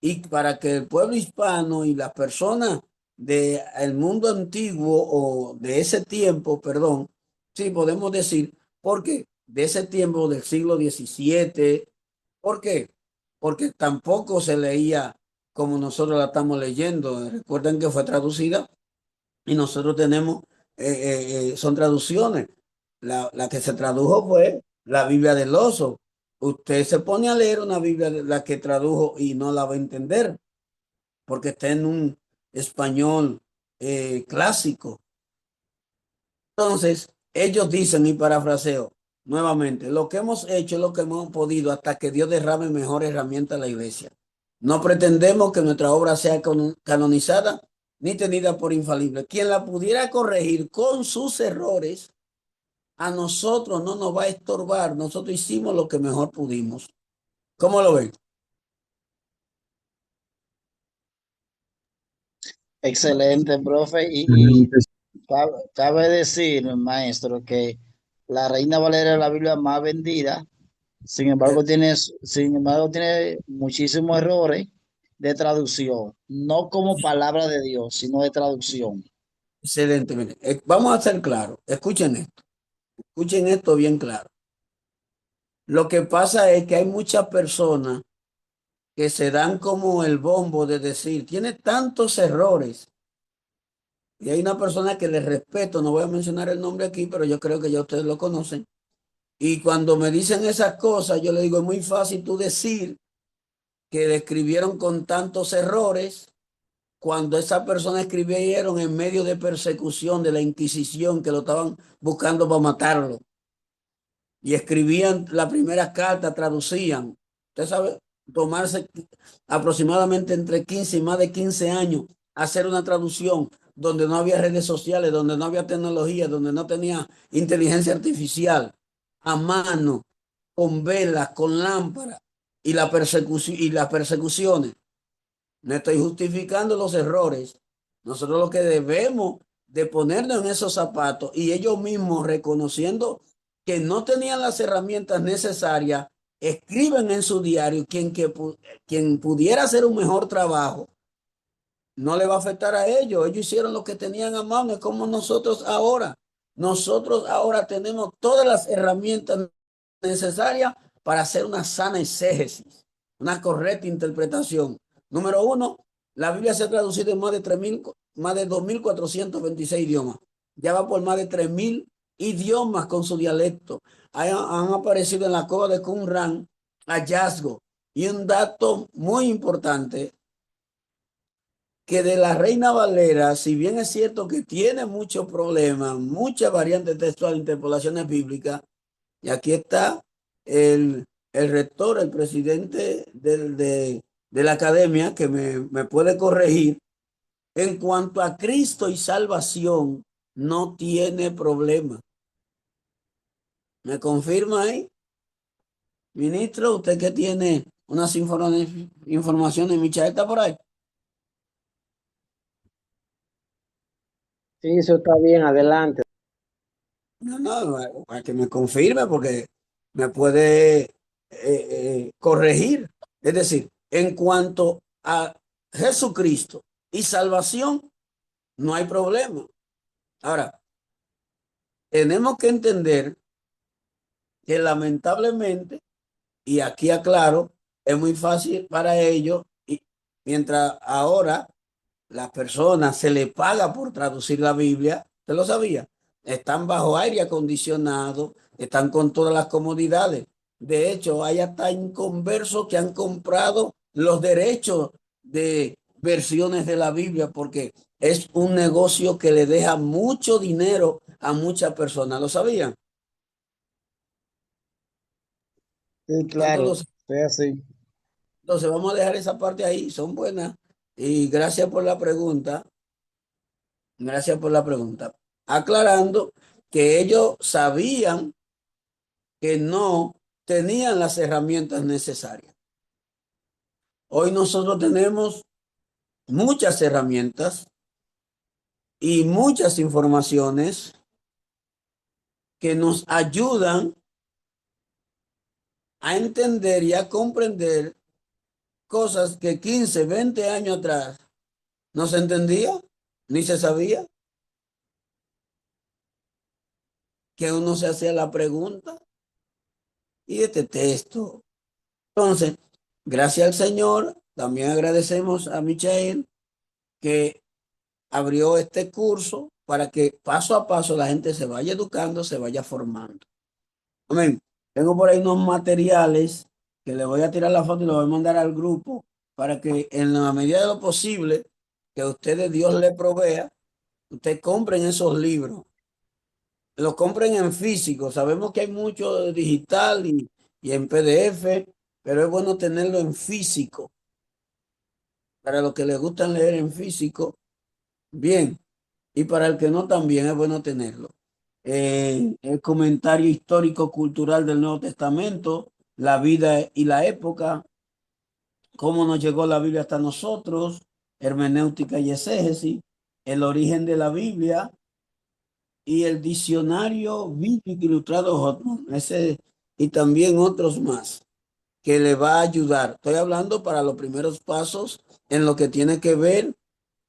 y para que el pueblo hispano y las personas del mundo antiguo o de ese tiempo, perdón, sí podemos decir, porque de ese tiempo del siglo XVII, ¿por qué? Porque tampoco se leía como nosotros la estamos leyendo. Recuerden que fue traducida y nosotros tenemos, son traducciones. La que se tradujo fue la Biblia del oso. Usted se pone a leer una Biblia de la que tradujo y no la va a entender porque está en un español clásico. Entonces, ellos dicen, y parafraseo nuevamente, lo que hemos hecho es lo que hemos podido hasta que Dios derrame mejor herramienta a la iglesia. No pretendemos que nuestra obra sea canonizada ni tenida por infalible. Quien la pudiera corregir con sus errores, a nosotros no nos va a estorbar. Nosotros hicimos lo que mejor pudimos. ¿Cómo lo ven? Excelente, profe. Y cabe decir, maestro, que la Reina Valera es la Biblia más vendida. Sin embargo, tiene muchísimos errores de traducción, no como palabra de Dios, sino de traducción. Excelente. Miren, vamos a ser claros. Escuchen esto bien claro. Lo que pasa es que hay muchas personas que se dan como el bombo de decir, tiene tantos errores. Y hay una persona que les respeto, no voy a mencionar el nombre aquí, pero yo creo que ya ustedes lo conocen. Y cuando me dicen esas cosas, yo le digo, es muy fácil tú decir que describieron con tantos errores cuando esa persona escribieron en medio de persecución de la Inquisición, que lo estaban buscando para matarlo. Y escribían la primera carta, traducían. Usted sabe, tomarse aproximadamente entre 15 y más de 15 años hacer una traducción donde no había redes sociales, donde no había tecnología, donde no tenía inteligencia artificial, a mano, con velas, con lámparas y la persecución y las persecuciones. No estoy justificando los errores. Nosotros lo que debemos de ponernos en esos zapatos y ellos mismos reconociendo que no tenían las herramientas necesarias, escriben en su diario quien pudiera hacer un mejor trabajo, no le va a afectar a ellos. Ellos hicieron lo que tenían a mano, es como nosotros ahora. Nosotros ahora tenemos todas las herramientas necesarias para hacer una sana exégesis, una correcta interpretación. Número uno, la Biblia se ha traducido en más de 2.426 idiomas. Ya va por más de 3.000 idiomas con su dialecto. Han aparecido en la cueva de Qumran hallazgos. Y un dato muy importante, que de la Reina Valera, si bien es cierto que tiene muchos problemas, muchas variantes textuales, interpolaciones bíblicas, y aquí está el rector, el presidente de la academia, que me puede corregir, en cuanto a Cristo y salvación, no tiene problema. ¿Me confirma ahí? Ministro, usted que tiene unas informaciones, Michael está por ahí. Sí, eso está bien, adelante. No, para que me confirme, porque me puede corregir. Es decir, en cuanto a Jesucristo y salvación, no hay problema. Ahora, tenemos que entender que lamentablemente, y aquí aclaro, es muy fácil para ellos, y mientras ahora las personas se le paga por traducir la Biblia, ¿usted lo sabía? Están bajo aire acondicionado, están con todas las comodidades. De hecho, hay hasta inconversos que han comprado los derechos de versiones de la Biblia porque es un negocio que le deja mucho dinero a muchas personas. ¿Lo sabían? Sí, ¿Cuántos claro, lo sí, así. Entonces vamos a dejar esa parte ahí, son buenas. Y gracias por la pregunta. Gracias por la pregunta. Aclarando que ellos sabían que no tenían las herramientas necesarias. Hoy nosotros tenemos muchas herramientas y muchas informaciones que nos ayudan a entender y a comprender cosas que 15, 20 años atrás no se entendía ni se sabía, que uno se hacía la pregunta y este texto. Entonces, gracias al Señor, también agradecemos a Michael que abrió este curso para que paso a paso la gente se vaya educando, se vaya formando. Amén. Tengo por ahí unos materiales que le voy a tirar la foto y lo voy a mandar al grupo para que en la medida de lo posible que ustedes Dios le provea, ustedes compren esos libros, los compren en físico. Sabemos que hay mucho digital y en PDF, pero es bueno tenerlo en físico. Para los que les gustan leer en físico, bien. Y para el que no, también es bueno tenerlo. El comentario histórico cultural del Nuevo Testamento, la vida y la época, cómo nos llegó la Biblia hasta nosotros, hermenéutica y exégesis, el origen de la Biblia y el diccionario bíblico ilustrado Hotman, ese y también otros más que le va a ayudar. Estoy hablando para los primeros pasos en lo que tiene que ver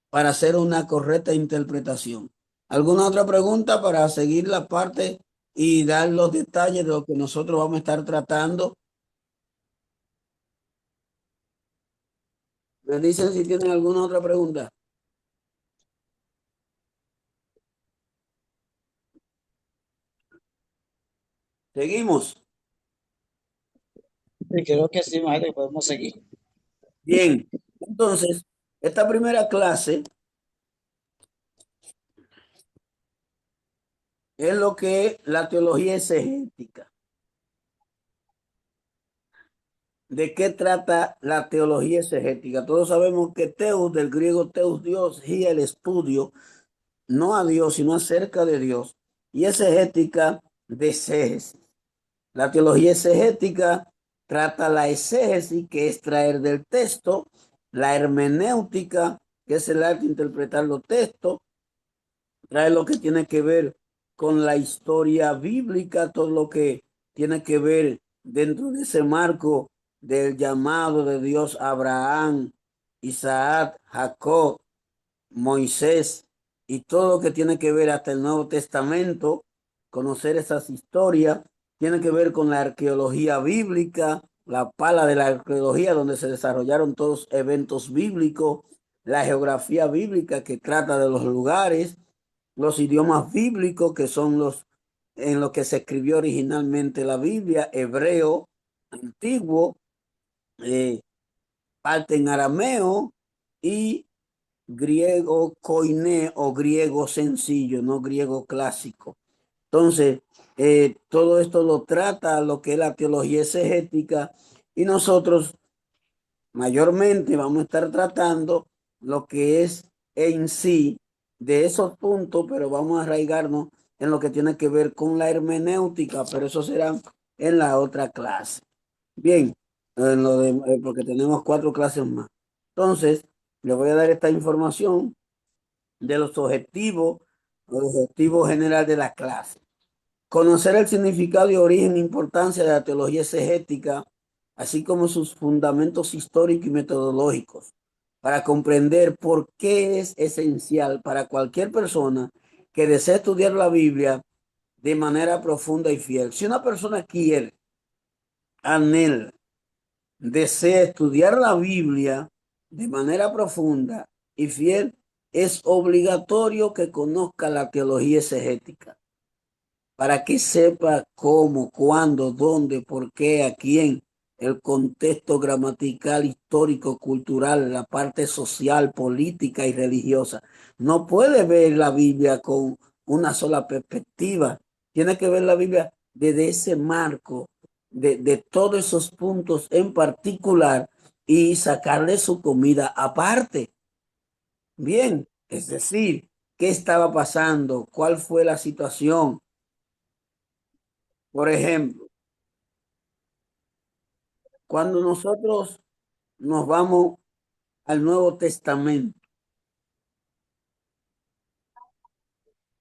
para hacer una correcta interpretación. ¿Alguna otra pregunta para seguir la parte y dar los detalles de lo que nosotros vamos a estar tratando? Me dicen si tienen alguna otra pregunta. Seguimos. Sí, creo que sí, maestro, que podemos seguir. Bien. Entonces, esta primera clase es lo que es la teología exegética. ¿De qué trata la teología exegética? Todos sabemos que teus, del griego teus, Dios, y el estudio, no a Dios, sino acerca de Dios. Y exegética de exégesis. La teología exegética trata la exégesis, que es traer del texto, la hermenéutica, que es el arte de interpretar los textos, trae lo que tiene que ver con la historia bíblica, todo lo que tiene que ver dentro de ese marco del llamado de Dios a Abraham, Isaac, Jacob, Moisés y todo lo que tiene que ver hasta el Nuevo Testamento. Conocer esas historias tiene que ver con la arqueología bíblica, la pala de la arqueología donde se desarrollaron todos los eventos bíblicos, la geografía bíblica que trata de los lugares, los idiomas bíblicos que son los en los que se escribió originalmente la Biblia, hebreo, antiguo, parte en arameo y griego koiné o griego sencillo, no griego clásico. Entonces, todo esto lo trata lo que es la teología exegética y nosotros mayormente vamos a estar tratando lo que es en sí de esos puntos, pero vamos a arraigarnos en lo que tiene que ver con la hermenéutica, pero eso será en la otra clase. Bien, en lo de, porque tenemos 4 clases más. Entonces, le voy a dar esta información de los objetivos general de la clase. Conocer el significado y origen e importancia de la teología exegética, así como sus fundamentos históricos y metodológicos, para comprender por qué es esencial para cualquier persona que desee estudiar la Biblia de manera profunda y fiel. Si una persona quiere, anhela, desea estudiar la Biblia de manera profunda y fiel, es obligatorio que conozca la teología exegética para que sepa cómo, cuándo, dónde, por qué, a quién, el contexto gramatical, histórico, cultural, la parte social, política y religiosa. No puede ver la Biblia con una sola perspectiva. Tiene que ver la Biblia desde ese marco, de todos esos puntos en particular y sacarle su comida aparte. Bien, es decir, ¿qué estaba pasando? ¿Cuál fue la situación? Por ejemplo, cuando nosotros nos vamos al Nuevo Testamento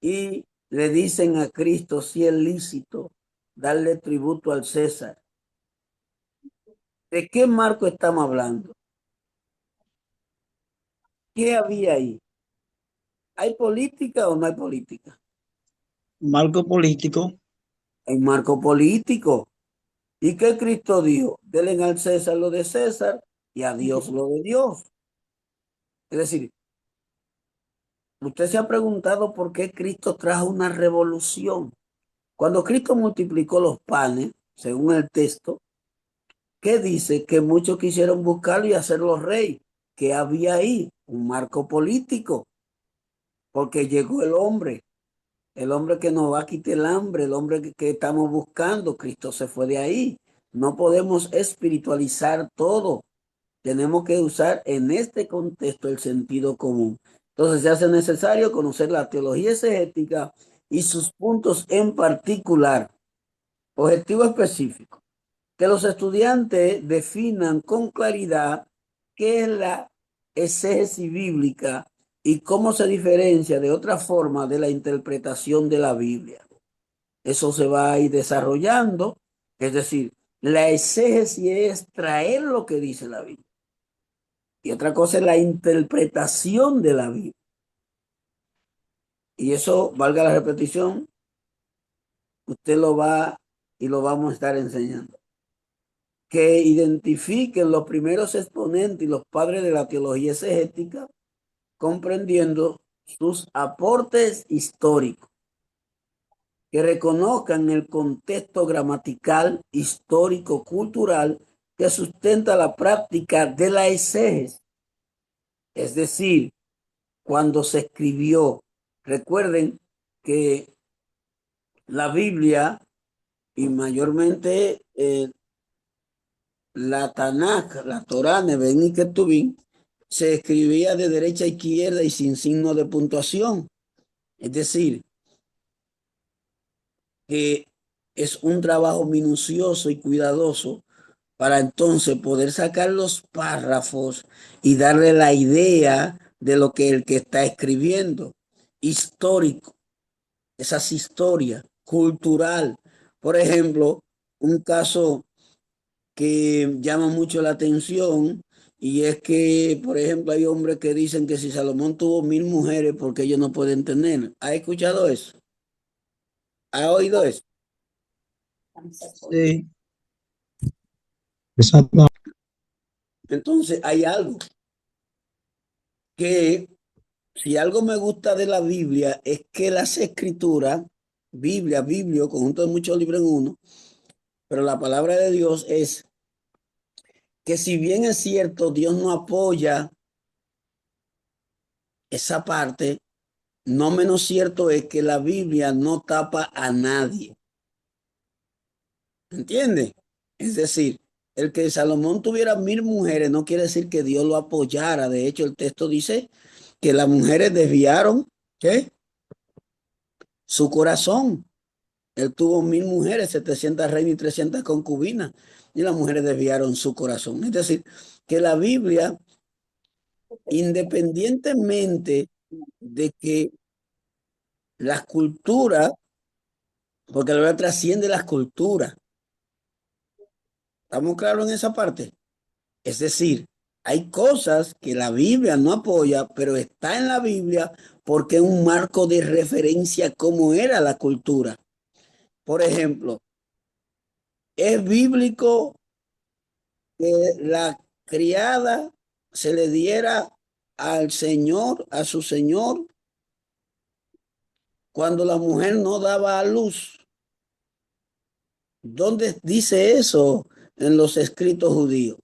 y le dicen a Cristo si es lícito darle tributo al César, ¿de qué marco estamos hablando? ¿Qué había ahí? ¿Hay política o no hay política? Marco político. Hay marco político. ¿Y qué Cristo dijo? Denle al César lo de César y a Dios lo de Dios. Es decir, usted se ha preguntado por qué Cristo trajo una revolución. Cuando Cristo multiplicó los panes, según el texto, ¿qué dice? Que muchos quisieron buscarlo y hacerlo rey. ¿Qué había ahí? Un marco político, porque llegó el hombre que nos va a quitar el hambre, el hombre que estamos buscando. Cristo se fue de ahí. No podemos espiritualizar todo. Tenemos que usar en este contexto el sentido común. Entonces se hace necesario conocer la teología exegética y sus puntos en particular. Objetivo específico. Que los estudiantes definan con claridad qué es la exégesis bíblica y cómo se diferencia de otra forma de la interpretación de la Biblia. Eso se va a ir desarrollando. Es decir, la exégesis es traer lo que dice la Biblia. Y otra cosa es la interpretación de la Biblia. Y eso, valga la repetición, usted lo va y lo vamos a estar enseñando. Que identifiquen los primeros exponentes y los padres de la teología exegética, comprendiendo sus aportes históricos. Que reconozcan el contexto gramatical, histórico, cultural que sustenta la práctica de la exégesis. Es decir, cuando se escribió, recuerden que la Biblia y mayormente la Tanakh, la Torá, Nevi'im y Ketuvim, se escribía de derecha a izquierda y sin signo de puntuación. Es decir, que es un trabajo minucioso y cuidadoso para entonces poder sacar los párrafos y darle la idea de lo que el que está escribiendo, histórico, esas historias, cultural. Por ejemplo, un caso que llama mucho la atención y es que, por ejemplo, hay hombres que dicen que si Salomón tuvo 1000 mujeres, porque ellos no pueden tener. ¿Ha escuchado eso? ¿Ha oído eso? Sí, exacto. Entonces hay algo que, si algo me gusta de la Biblia, es que las escrituras, Biblio, conjunto de muchos libros en uno, pero la palabra de Dios es que, si bien es cierto, Dios no apoya esa parte, no menos cierto es que la Biblia no tapa a nadie. ¿Entiende? Es decir, el que Salomón tuviera 1000 mujeres no quiere decir que Dios lo apoyara. De hecho, el texto dice que las mujeres desviaron, ¿qué? Su corazón. Él tuvo 1000 mujeres, 700 reinas y 300 concubinas, y las mujeres desviaron su corazón. Es decir, que la Biblia, independientemente de que las culturas, porque la Biblia trasciende las culturas, ¿estamos claros en esa parte? Es decir, hay cosas que la Biblia no apoya, pero está en la Biblia porque es un marco de referencia cómo era la cultura. Por ejemplo, es bíblico que la criada se le diera al señor, a su señor, cuando la mujer no daba a luz. ¿Dónde dice eso en los escritos judíos?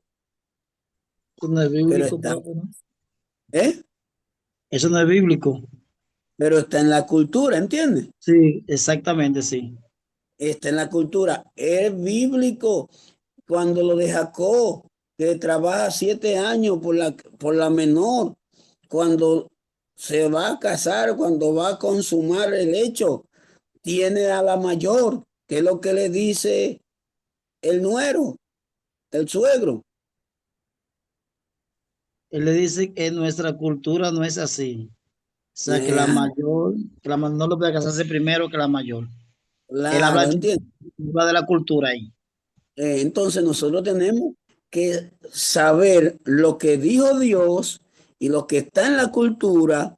Eso no es Pero bíblico, está, profe, ¿no? ¿eh? Eso no es bíblico. Pero está en la cultura, ¿entiendes? Sí, exactamente, sí. Está en la cultura. Es bíblico cuando lo de Jacob, que trabaja 7 años por la menor, cuando se va a casar, cuando va a consumar el hecho, tiene a la mayor, que es lo que le dice el nuero, el suegro. Él le dice que en nuestra cultura no es así. O sea, que la Ah, mayor, que la menor no puede casarse primero que la mayor. Él habla claro, entiendo. de la cultura ahí. Entonces nosotros tenemos que saber lo que dijo Dios y lo que está en la cultura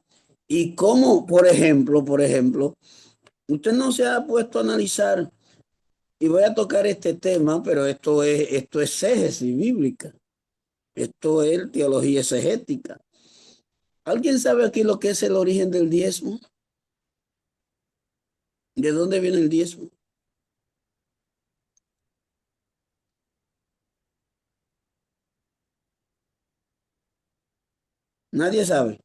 y cómo, por ejemplo, usted no se ha puesto a analizar, y voy a tocar este tema, pero esto es exégesis bíblica, esto es teología exegética. ¿Alguien sabe aquí lo que es el origen del diezmo? ¿De dónde viene el diezmo? Nadie sabe.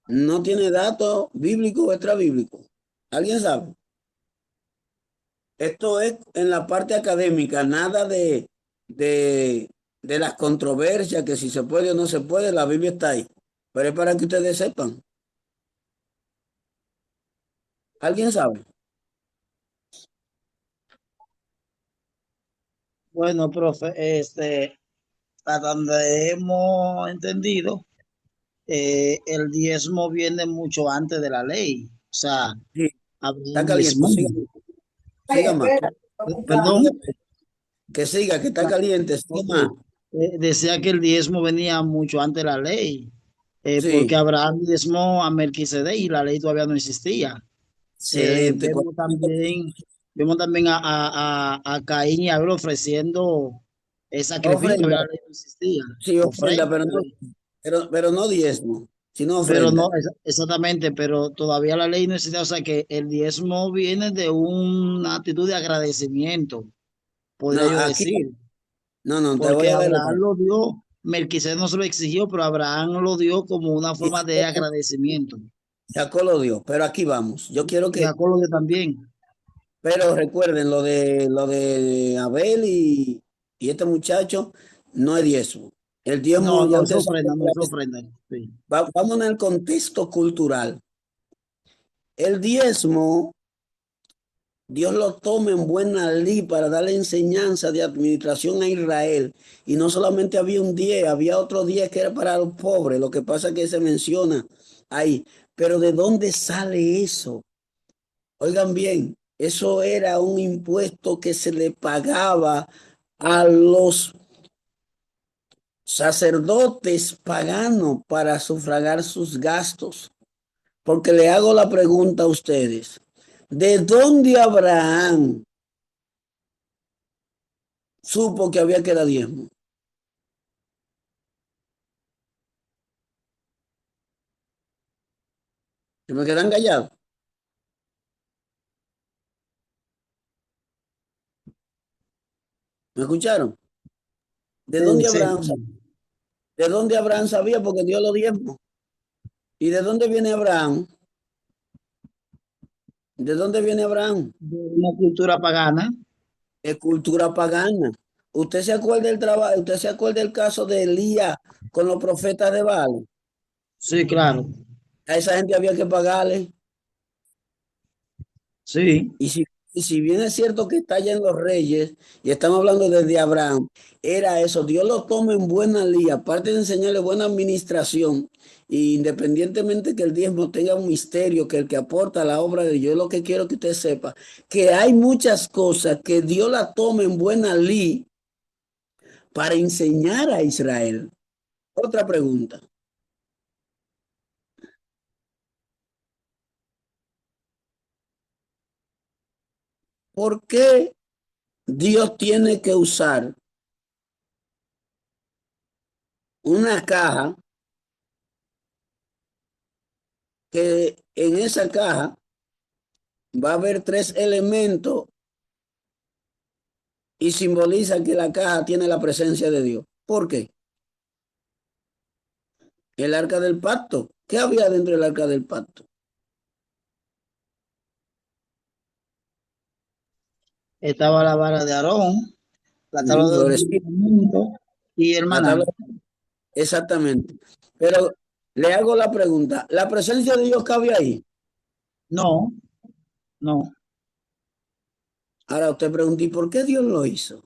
No tiene datos bíblicos o extrabíblicos. ¿Alguien sabe? Esto es en la parte académica, nada de, de las controversias, que si se puede o no se puede, la Biblia está ahí. Pero es para que ustedes sepan. ¿Alguien sabe? Bueno, profe, a donde hemos entendido, el diezmo viene mucho antes de la ley. O sea, Sí, está Abraham caliente. diezmó. Siga, siga más. Perdón. Que siga, que está caliente. Siga Ok. más. Decía que el diezmo venía mucho antes de la ley, porque Sí, Abraham diezmó a Melquisedec y la ley todavía no existía. excelente. Vemos también a Caín y Abel ofreciendo el sacrificio, Ofrenda, todavía la ley no existía. sí, ofrenda, Ofrenda, pero no, pero no diezmo, sino pero ofrenda. no, exactamente, pero todavía la ley no existía, o sea que el diezmo viene de una actitud de agradecimiento, podría No, yo aquí, decir. no, te voy Porque a dar el Abraham dato. lo dio, Melquisedec no se lo exigió, pero Abraham lo dio como una Y forma de agradecimiento. Jacob lo dio, pero aquí vamos. Yo quiero Y que, Jacob lo dio también. pero recuerden lo de Abel y este muchacho, no es diezmo. El diezmo, No, ya no usted es sabe ofrenda, no cuál es es. ofrenda. Sí. Vamos en el contexto cultural. El diezmo, Dios lo toma en buena ley para darle enseñanza de administración a Israel. Y no solamente había un 10, había otro 10 que era para los pobres. Lo que pasa es que se menciona ahí. Pero ¿de dónde sale eso? Oigan bien, eso era un impuesto que se le pagaba a los sacerdotes paganos para sufragar sus gastos. Porque le hago la pregunta a ustedes. ¿De dónde Abraham supo que había que dar diezmo? ¿Se me quedan callados? ¿Me escucharon? ¿De Sí, dónde sí. Abraham sabía? ¿De dónde Abraham sabía? Porque Dios lo diezmo. ¿Y de dónde viene Abraham? ¿De dónde viene Abraham? De una cultura pagana. Es cultura pagana. ¿Usted se acuerda del trabajo? ¿Usted se acuerda del caso de Elías con los profetas de Baal? Sí, claro. A esa gente había que pagarle. Sí. Y si bien es cierto que está allá en los reyes, y estamos hablando desde Abraham, era eso, Dios lo toma en buena ley, aparte de enseñarle buena administración, y independientemente que el diezmo tenga un misterio, que el que aporta la obra de Dios, lo que quiero que usted sepa, que hay muchas cosas que Dios la toma en buena ley para enseñar a Israel. Otra pregunta. ¿Por qué Dios tiene que usar una caja que en esa caja va a haber tres elementos y simboliza que la caja tiene la presencia de Dios? ¿Por qué? El arca del pacto. ¿Qué había dentro del arca del pacto? Estaba la vara de Aarón, la tabla de los Florecita, mandamientos y el la maná. tabla. Exactamente. Pero le hago la pregunta, ¿la presencia de Dios cabe ahí? No, no. Ahora usted pregunta, ¿y por qué Dios lo hizo?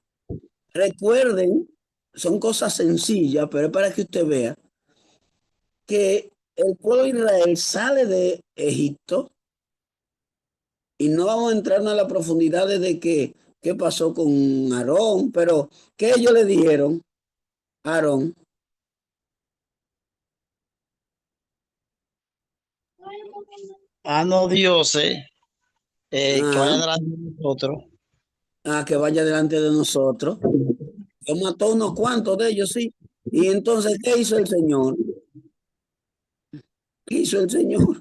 Recuerden, son cosas sencillas, pero es para que usted vea que el pueblo de Israel sale de Egipto y no vamos a entrar en la profundidad de qué pasó con Aarón, pero ¿qué ellos le dijeron a Aarón? Ah, no, dioses que Ah, vayan delante de nosotros. que vaya delante de nosotros. Dios mató unos cuantos de ellos, sí. Y entonces, ¿qué hizo el Señor? ¿Qué hizo el Señor?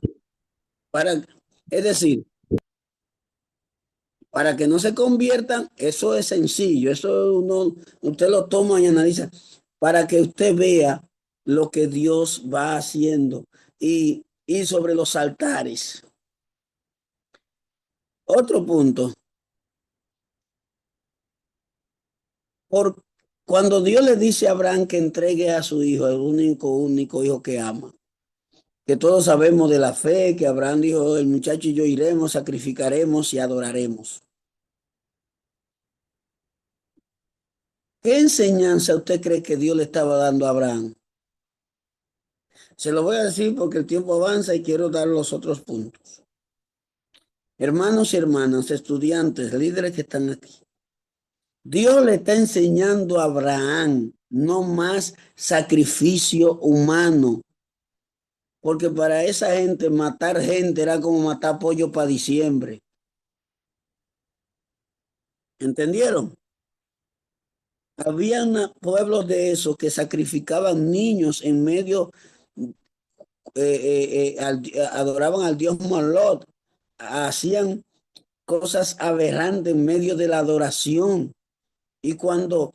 Es decir, para que no se conviertan, eso es sencillo, usted lo toma y analiza, para que usted vea lo que Dios va haciendo. Y sobre los altares. Otro punto, por, cuando Dios le dice a Abraham que entregue a su hijo, el único hijo que ama, que todos sabemos de la fe, que Abraham dijo, el muchacho y yo iremos, sacrificaremos y adoraremos. ¿Qué enseñanza usted cree que Dios le estaba dando a Abraham? Se lo voy a decir porque el tiempo avanza y quiero dar los otros puntos. Hermanos y hermanas, estudiantes, líderes que están aquí. Dios le está enseñando a Abraham no más sacrificio humano, porque para esa gente matar gente era como matar pollo para diciembre. ¿Entendieron? Habían pueblos de esos que sacrificaban niños en medio, adoraban al dios Moloch, hacían cosas aberrantes en medio de la adoración. Y cuando,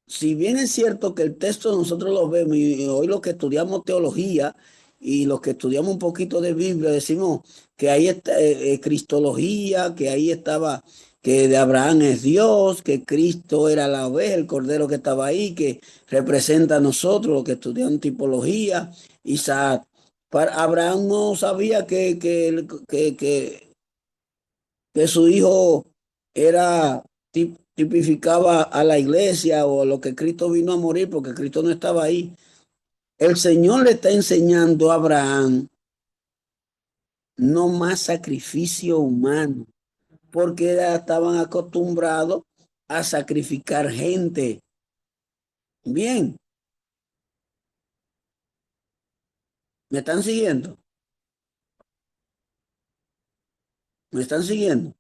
si bien es cierto que el texto nosotros lo vemos, y hoy los que estudiamos teología y los que estudiamos un poquito de Biblia, decimos que ahí está cristología, que ahí estaba que de Abraham es Dios, que Cristo era la oveja, el cordero que estaba ahí, que representa a nosotros, los que estudian tipología, Isaac. Para Abraham no sabía que su hijo era tipificaba a la iglesia o a lo que Cristo vino a morir, porque Cristo no estaba ahí. El Señor le está enseñando a Abraham no más sacrificio humano, porque ya estaban acostumbrados a sacrificar gente. Bien, ¿me están siguiendo? ¿Me están siguiendo?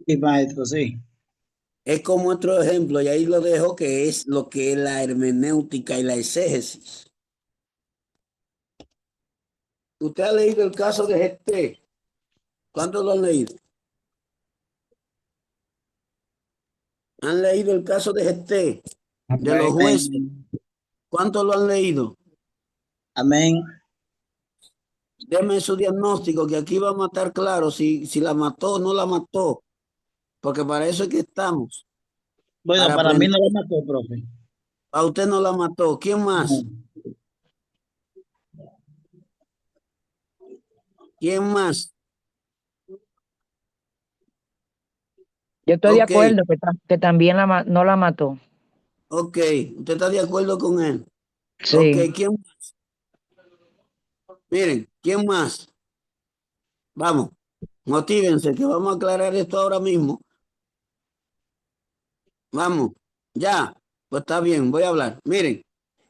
Sí, maestro, sí. Es como otro ejemplo, y ahí lo dejo, que es lo que es la hermenéutica y la exégesis. Usted ha leído el caso de Jefté. ¿Cuántos lo han leído? ¿Han leído el caso de Jefté, de los jueces? Amén. ¿Cuántos lo han leído? Amén. Deme su diagnóstico, que aquí vamos a estar claros si la mató o no la mató, porque para eso es que estamos, Bueno, para para mí aprender. no lo mató, profe. A usted no la mató. ¿Quién No. más? ¿Quién más? Yo estoy de Ok, acuerdo que también no la mató. ok. ¿Usted está de acuerdo con él? Ok, Sí. ¿quién más? Miren, ¿quién más? Vamos, motívense, que vamos a aclarar esto ahora mismo. Vamos, ya. Pues está bien, voy a hablar. Miren,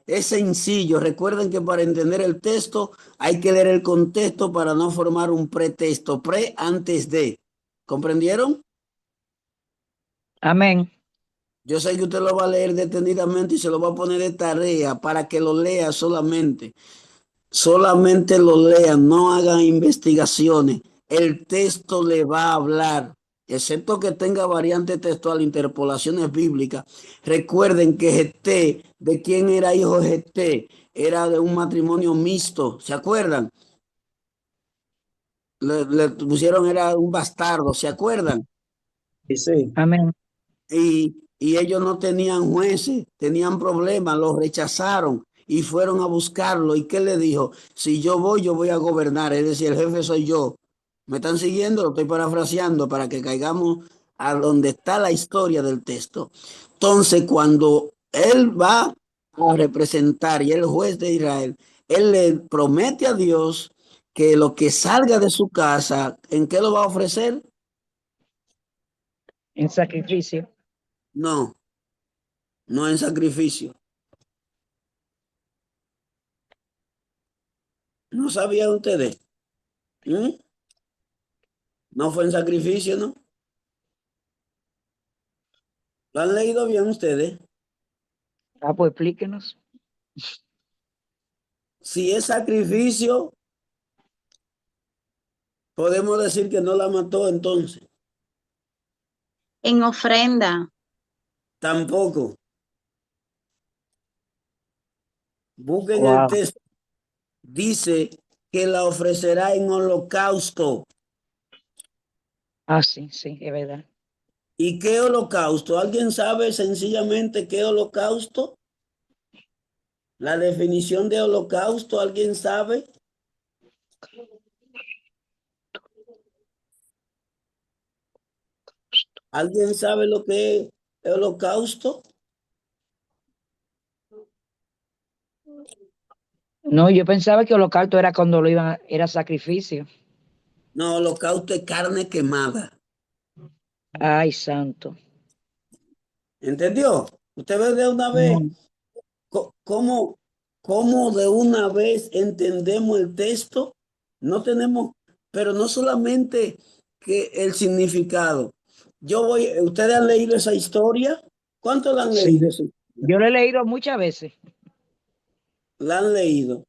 es sencillo. Recuerden que para entender el texto hay que leer el contexto para no formar un pretexto. Antes de. ¿Comprendieron? Amén. Yo sé que usted lo va a leer detenidamente y se lo va a poner de tarea para que lo lea solamente. Solamente lo lean, no hagan investigaciones. El texto le va a hablar, excepto que tenga variante textual, interpolaciones bíblicas. Recuerden que Jefté, ¿de quién era hijo Jefté? Era de un matrimonio mixto, ¿se acuerdan? Le pusieron, era un bastardo, ¿se acuerdan? Sí, sí. Amén. Y ellos no tenían jueces, tenían problemas, los rechazaron y fueron a buscarlo. ¿Y qué le dijo? Si yo voy a gobernar, es decir, el jefe soy yo. ¿Me están siguiendo? Lo estoy parafraseando para que caigamos a donde está la historia del texto. Entonces, cuando él va a representar y el juez de Israel, él le promete a Dios que lo que salga de su casa, ¿en qué lo va a ofrecer? En sacrificio. No, no en sacrificio. ¿No sabían ustedes? ¿Mm? No fue en sacrificio, ¿no? ¿Lo han leído bien ustedes? Ah, pues explíquenos. Si es sacrificio, podemos decir que no la mató entonces. En ofrenda. Tampoco. Busquen el Wow. texto. Dice que la ofrecerá en holocausto. Ah, sí, sí, es verdad. ¿Y qué holocausto? ¿Alguien sabe sencillamente qué holocausto? La definición de holocausto, ¿alguien sabe? ¿Alguien sabe lo que es el holocausto? No, yo pensaba que holocausto era cuando era sacrificio. No, holocausto es carne quemada. Ay, santo. ¿Entendió? Usted ve de una vez No, cómo, cómo de una vez entendemos el texto. No tenemos, pero no solamente que el significado. ¿Ustedes han leído esa historia? ¿Cuántos la han sí. leído esa historia? Yo lo he leído muchas veces. La han leído.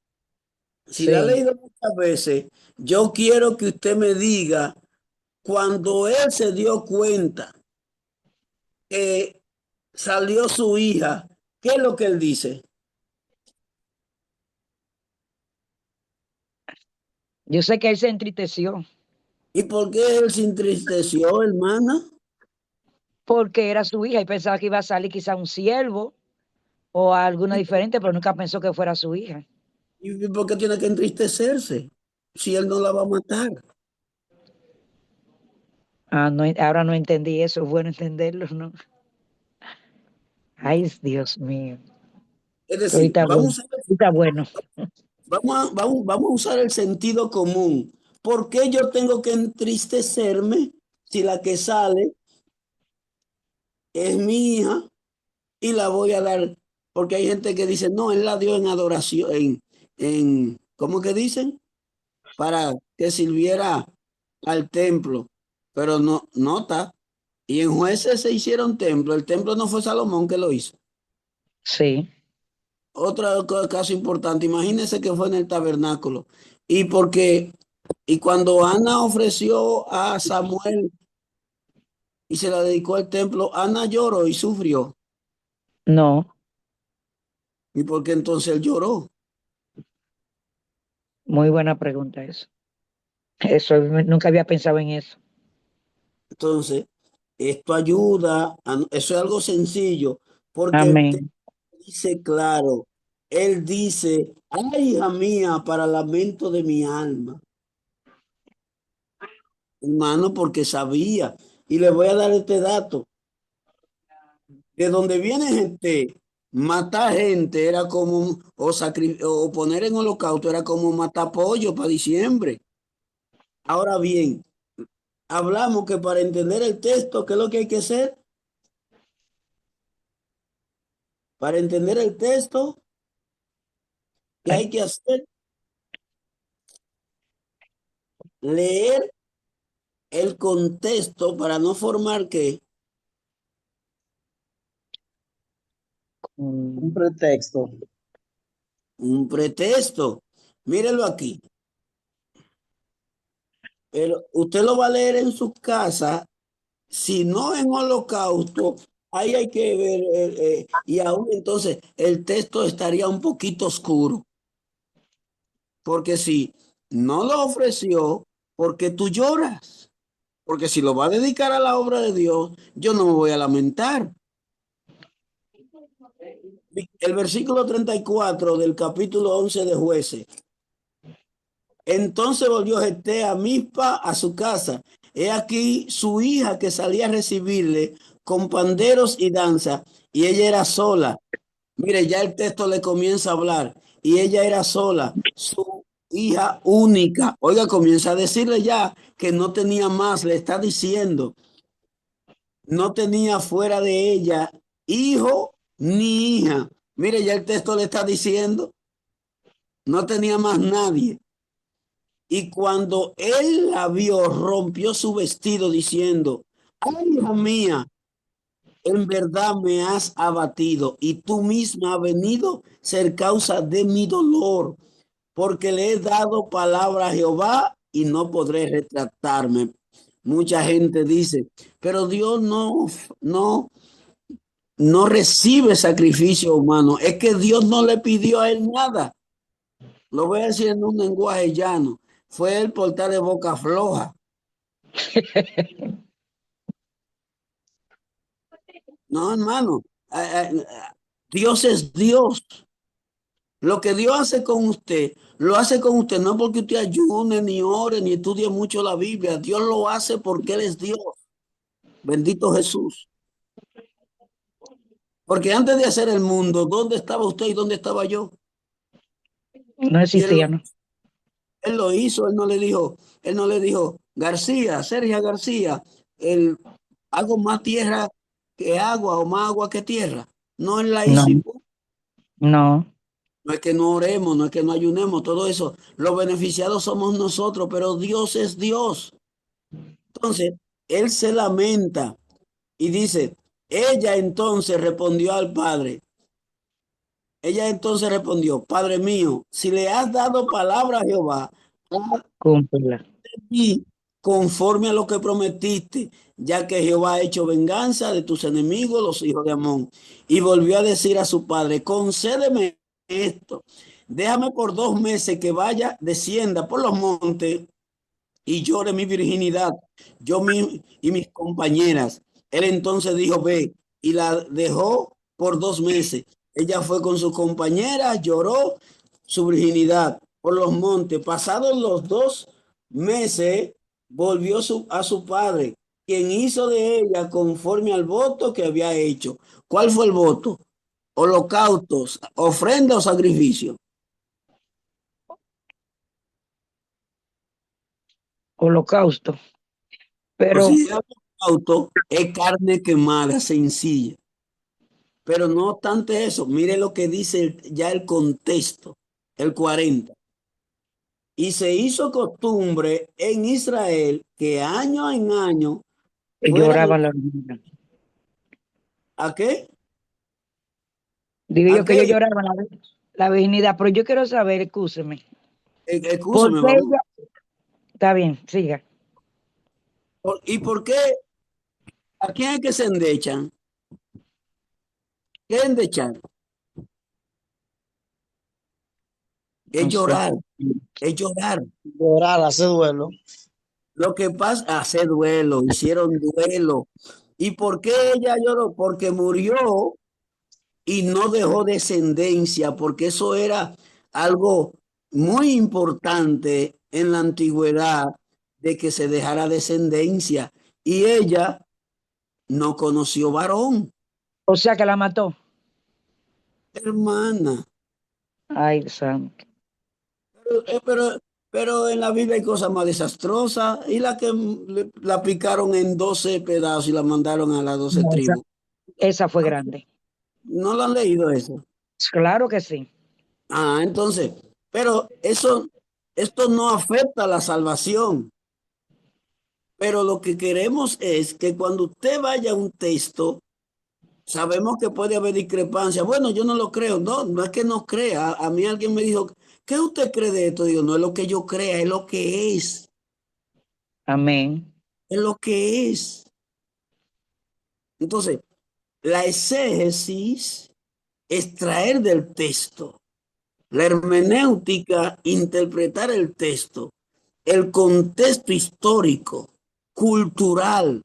Si la han Sí. leído muchas veces, yo quiero que usted me diga cuando él se dio cuenta que salió su hija, ¿qué es lo que él dice? Yo sé que él se entristeció. ¿Y por qué él se entristeció, hermana? porque era su hija y pensaba que iba a salir quizá un siervo o alguna diferente, pero nunca pensó que fuera su hija. ¿Y por qué tiene que entristecerse si él no la va a matar? Ah, no, ahora no entendí eso, es bueno entenderlo, ¿no? Ay, Dios mío. Es decir, Ahorita bueno, ahorita bueno. vamos a usar el sentido común. ¿Por qué yo tengo que entristecerme si la que sale es mi hija y la voy a dar? Porque hay gente que dice, no, él la dio en adoración, ¿cómo que dicen? Para que sirviera al templo. Pero no, nota, y en Jueces se hicieron templo. El templo no fue Salomón que lo hizo. Sí, Otro caso importante, imagínense que fue en el tabernáculo. Y cuando Ana ofreció a Samuel y se la dedicó al templo, Ana lloró y sufrió. no, ¿Y por qué entonces él lloró? muy buena pregunta eso. Eso, nunca había pensado en eso. Entonces, esto ayuda, eso es algo sencillo, porque el texto Amén. dice claro, él dice, ay, hija mía, para lamento de mi alma. Hermano, porque sabía. Y le voy a dar este dato. De donde viene gente, matar gente era como, o poner en holocausto era como matar pollo para diciembre. Ahora bien, hablamos que para entender el texto, ¿qué es lo que hay que hacer? Para entender el texto, ¿qué hay que hacer? Leer el contexto para no formar ¿qué? Un pretexto. Un pretexto. Mírenlo aquí. Pero usted lo va a leer en su casa, si no en holocausto, ahí hay que ver, y aún entonces el texto estaría un poquito oscuro, porque si no lo ofreció, porque tú lloras, porque si lo va a dedicar a la obra de Dios, yo no me voy a lamentar. El versículo 34 del capítulo 11 de Jueces. Entonces volvió Jefté a Mizpa a su casa. He aquí su hija que salía a recibirle con panderos y danza, y ella era sola. Mire, ya el texto le comienza a hablar, y ella era sola, su hija única. Oiga, comienza a decirle ya que no tenía más, le está diciendo, no tenía fuera de ella hijo ni hija. Mire, ya el texto le está diciendo, no tenía más nadie. Y cuando él la vio, rompió su vestido diciendo, ay, hija mía, en verdad me has abatido y tú misma has venido a ser causa de mi dolor, porque le he dado palabra a Jehová y no podré retractarme. Mucha gente dice, pero Dios no recibe sacrificio humano. Es que Dios no le pidió a él nada. Lo voy a decir en un lenguaje llano. Fue el portal de boca floja. No, hermano. Dios es Dios. Lo que Dios hace con usted, lo hace con usted no porque usted ayune, ni ore, ni estudie mucho la Biblia. Dios lo hace porque Él es Dios. Bendito Jesús. Porque antes de hacer el mundo, ¿dónde estaba usted y dónde estaba yo? No Y existía, ¿no? él lo hizo, él no le dijo, García, Sergio García, hago más tierra que agua o más agua que tierra. No, él la hizo. No, no. No es que no oremos, no es que no ayunemos, todo eso. Los beneficiados somos nosotros, pero Dios es Dios. Entonces, él se lamenta y dice, ella entonces respondió al Padre. Ella entonces respondió, Padre mío, si le has dado palabra a Jehová, haz Cúmplela. de mí conforme a lo que prometiste, ya que Jehová ha hecho venganza de tus enemigos, los hijos de Amón. Y volvió a decir a su padre, concédeme esto, déjame por 2 meses que vaya, descienda por los montes y llore mi virginidad, y mis compañeras, Él entonces dijo, ve, y la dejó por 2 meses. Ella fue con su compañera, lloró su virginidad por los montes. Pasados los 2 meses, volvió a su padre, quien hizo de ella conforme al voto que había hecho. ¿Cuál fue el voto? Holocaustos, ofrenda o sacrificio. Holocausto. Pero, Considera holocausto es carne quemada, sencilla. Pero no obstante eso, mire lo que dice ya el contexto, el 40. Y se hizo costumbre en Israel que año en año fuera lloraba la virginidad. ¿a qué? Digo ¿A yo que yo qué? lloraba la virginidad, pero yo quiero saber, escúcheme, ¿por Excúseme, qué vamos. ella? Está bien, siga. ¿Y por qué? ¿A quién es que se endechan? ¿Qué endechar? Es No sé. llorar, es llorar. Llorar, hacer duelo. Lo que pasa, hacer duelo, hicieron duelo. ¿Y por qué ella lloró? Porque murió y no dejó descendencia, porque eso era algo muy importante en la antigüedad, de que se dejara descendencia. Y ella no conoció varón, O sea que la mató. hermana. Ay, santo. Eh, Pero, pero en la Biblia hay cosas más desastrosas, y la que la picaron en 12 pedazos y la mandaron a las 12 No, tribus. esa fue grande. ¿No lo han leído eso? Claro que sí. Entonces, pero esto no afecta a la salvación. Pero lo que queremos es que cuando usted vaya a un texto, sabemos que puede haber discrepancia. Bueno, yo no lo creo. No, no es que no crea. A mí alguien me dijo, ¿qué usted cree de esto? Digo, no es lo que yo crea, es lo que es. Amén. Es lo que es. Entonces, la exégesis, extraer del texto. La hermenéutica, interpretar el texto. El contexto histórico, cultural.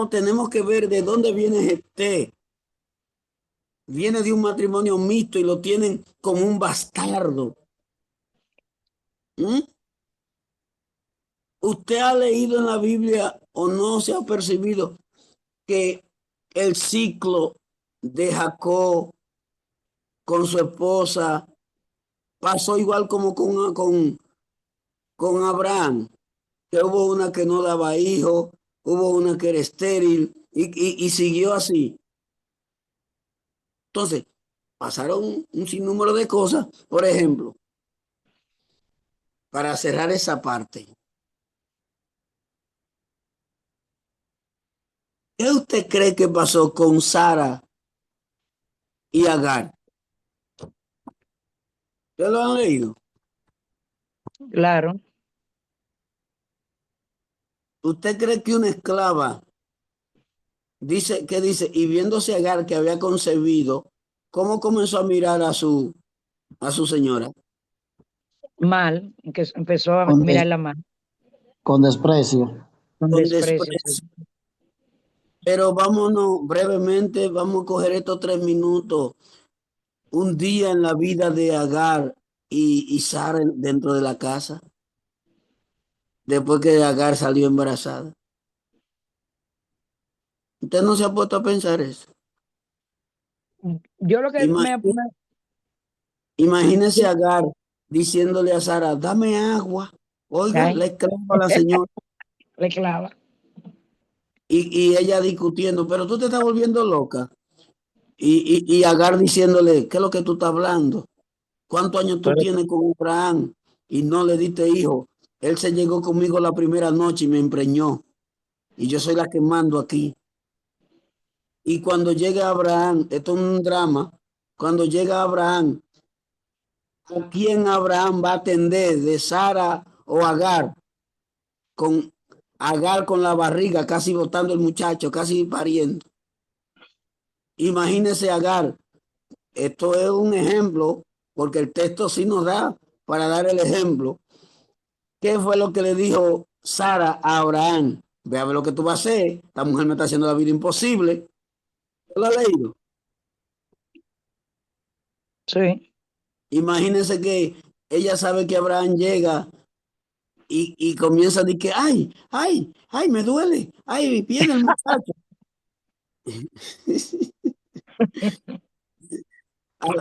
Tenemos que ver de dónde viene este. Viene de un matrimonio mixto y lo tienen como un bastardo. ¿Mm? ¿Usted ha leído en la Biblia o no se ha percibido que el ciclo de Jacob con su esposa pasó igual como con Abraham? Que hubo una que no daba hijos, hubo una que era estéril y siguió así. Entonces, pasaron un sinnúmero de cosas. Por ejemplo, para cerrar esa parte, ¿qué usted cree que pasó con Sara y Agar? ¿Ustedes lo han leído? Claro. ¿Usted cree que una esclava dice, y viéndose Agar que había concebido, cómo comenzó a mirar a su señora? Mal, que empezó a Con, mirarla mal, con desprecio. con Con desprecio. desprecio. Pero vámonos brevemente, vamos a coger estos 3 minutos. Un día en la vida de Agar y Sara dentro de la casa, después que Agar salió embarazada. ¿Usted no se ha puesto a pensar eso? Yo lo que Imagínese a Agar diciéndole a Sara, dame agua. Oiga, Ay, le esclavo a la señora. le clava. Y ella discutiendo, pero tú te estás volviendo loca. Y Agar diciéndole, ¿qué es lo que tú estás hablando? ¿Cuántos años tú Pero, tienes con Abraham y no le diste hijo? Él se llegó conmigo la primera noche y me empreñó. Y yo soy la que mando aquí. Y cuando llega Abraham, esto es un drama, cuando llega Abraham, ¿a quién Abraham va a atender? ¿De Sara o Agar? Con Agar con la barriga, casi botando el muchacho, casi pariendo. Imagínese Agar. Esto es un ejemplo, porque el texto sí nos da para dar el ejemplo. ¿Qué fue lo que le dijo Sara a Abraham, ve a ver lo que tú vas a hacer, esta mujer me está haciendo la vida imposible. ¿Lo has leído? Sí. Imagínense que ella sabe que Abraham llega y comienza a decir que, ay, me duele, ay, viene el muchacho.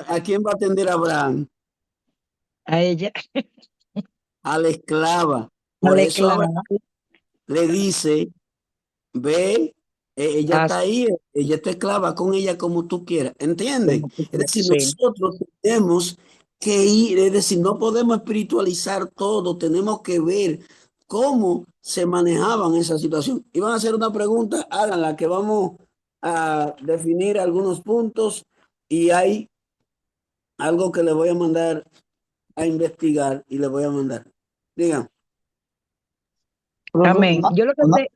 ¿A quién va a atender Abraham? A ella. A la esclava. A Por la eso esclava. Abraham le dice, ve, ella está Así ahí, ella está esclava con ella como tú quieras, ¿entiendes? como tú Es quieras. decir, Sí. nosotros tenemos que ir, es decir, no podemos espiritualizar todo, tenemos que ver cómo se manejaban esa situación. Y van a hacer una pregunta, háganla, que vamos a definir algunos puntos y hay algo que le voy a mandar a investigar y le voy a mandar. Digan. Amén. Yo lo que Una, sé,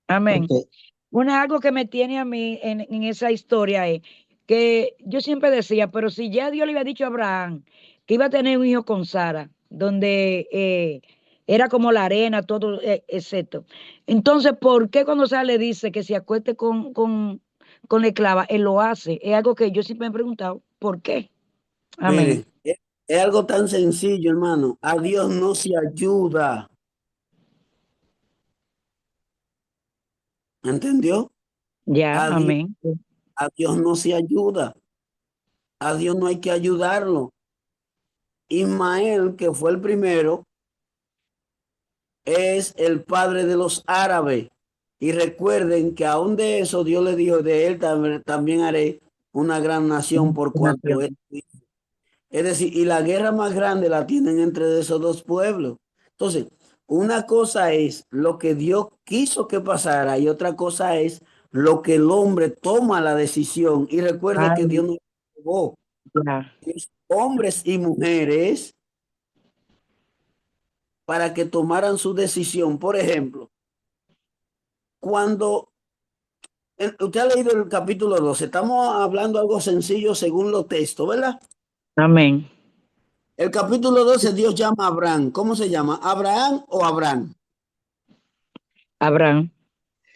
amén. ok. Algo que me tiene a mí en esa historia es que yo siempre decía, pero si ya Dios le había dicho a Abraham que iba a tener un hijo con Sara, donde era como la arena, todo, excepto. Entonces, ¿por qué cuando Sara le dice que se acueste con la esclava, él lo hace? Es algo que yo siempre me he preguntado, ¿por qué? Amén. Mire, es algo tan sencillo, hermano. A Dios no se ayuda. ¿Entendió? Ya, A Dios, amén. a Dios no se ayuda. A Dios no hay que ayudarlo. Ismael, que fue el primero, es el padre de los árabes. Y recuerden que aún de eso Dios le dijo, de él también haré una gran nación por cuanto es. Es decir, y la guerra más grande la tienen entre esos dos pueblos. Entonces, una cosa es lo que Dios quiso que pasara y otra cosa es lo que el hombre toma la decisión. Y recuerde que Ay, Dios nos llevó ya. hombres y mujeres para que tomaran su decisión. Por ejemplo, cuando usted ha leído el capítulo 12, estamos hablando algo sencillo según los textos, ¿verdad? Amén. El capítulo 12, Dios llama a Abraham. ¿Cómo se llama? ¿Abraham o Abraham? Abraham.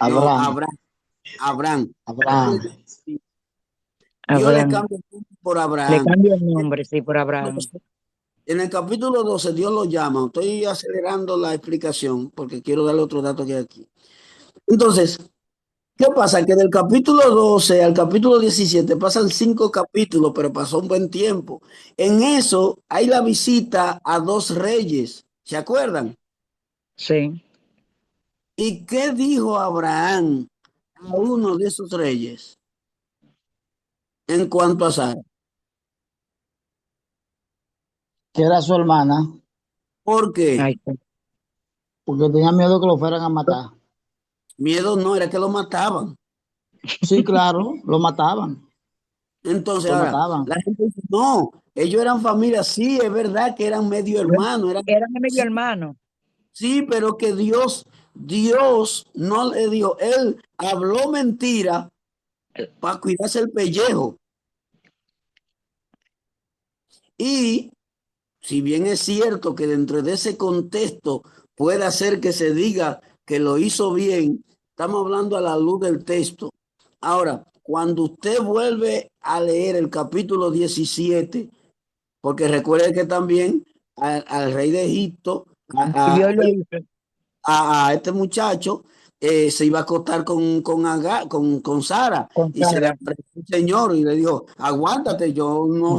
No, Abraham, Abraham. Abraham. Abraham. Dios le Abraham. cambia el nombre por Le Abraham. cambio el nombre, sí, por Abraham. En el capítulo 12, Dios lo llama. Estoy acelerando la explicación porque quiero darle otro dato que hay aquí. Entonces, ¿qué pasa? Que del capítulo 12 al capítulo 17 pasan 5 capítulos, pero pasó un buen tiempo. En eso hay la visita a 2 reyes. ¿Se acuerdan? Sí. ¿Y qué dijo Abraham a uno de esos reyes en cuanto a Sara? Que era su hermana, ¿Por qué? Ay, sí. porque tenía miedo que lo fueran a matar. Miedo no, era que lo mataban. Sí, claro, lo mataban, Entonces, lo ahora, mataban. la gente dice, no, ellos eran familia, sí, es verdad que eran medio hermanos, Era mi medio sí, hermano. sí, pero que Dios no le dijo, él habló mentira para cuidarse el pellejo. Y si bien es cierto que dentro de ese contexto puede hacer que se diga que lo hizo bien, estamos hablando a la luz del texto. Ahora, cuando usted vuelve a leer el capítulo 17, porque recuerde que también al rey de Egipto, Vivió y lo hizo. a este muchacho, se iba a acostar con Sara Con y se le Sara. apareció el Señor y le dijo, aguántate, yo no,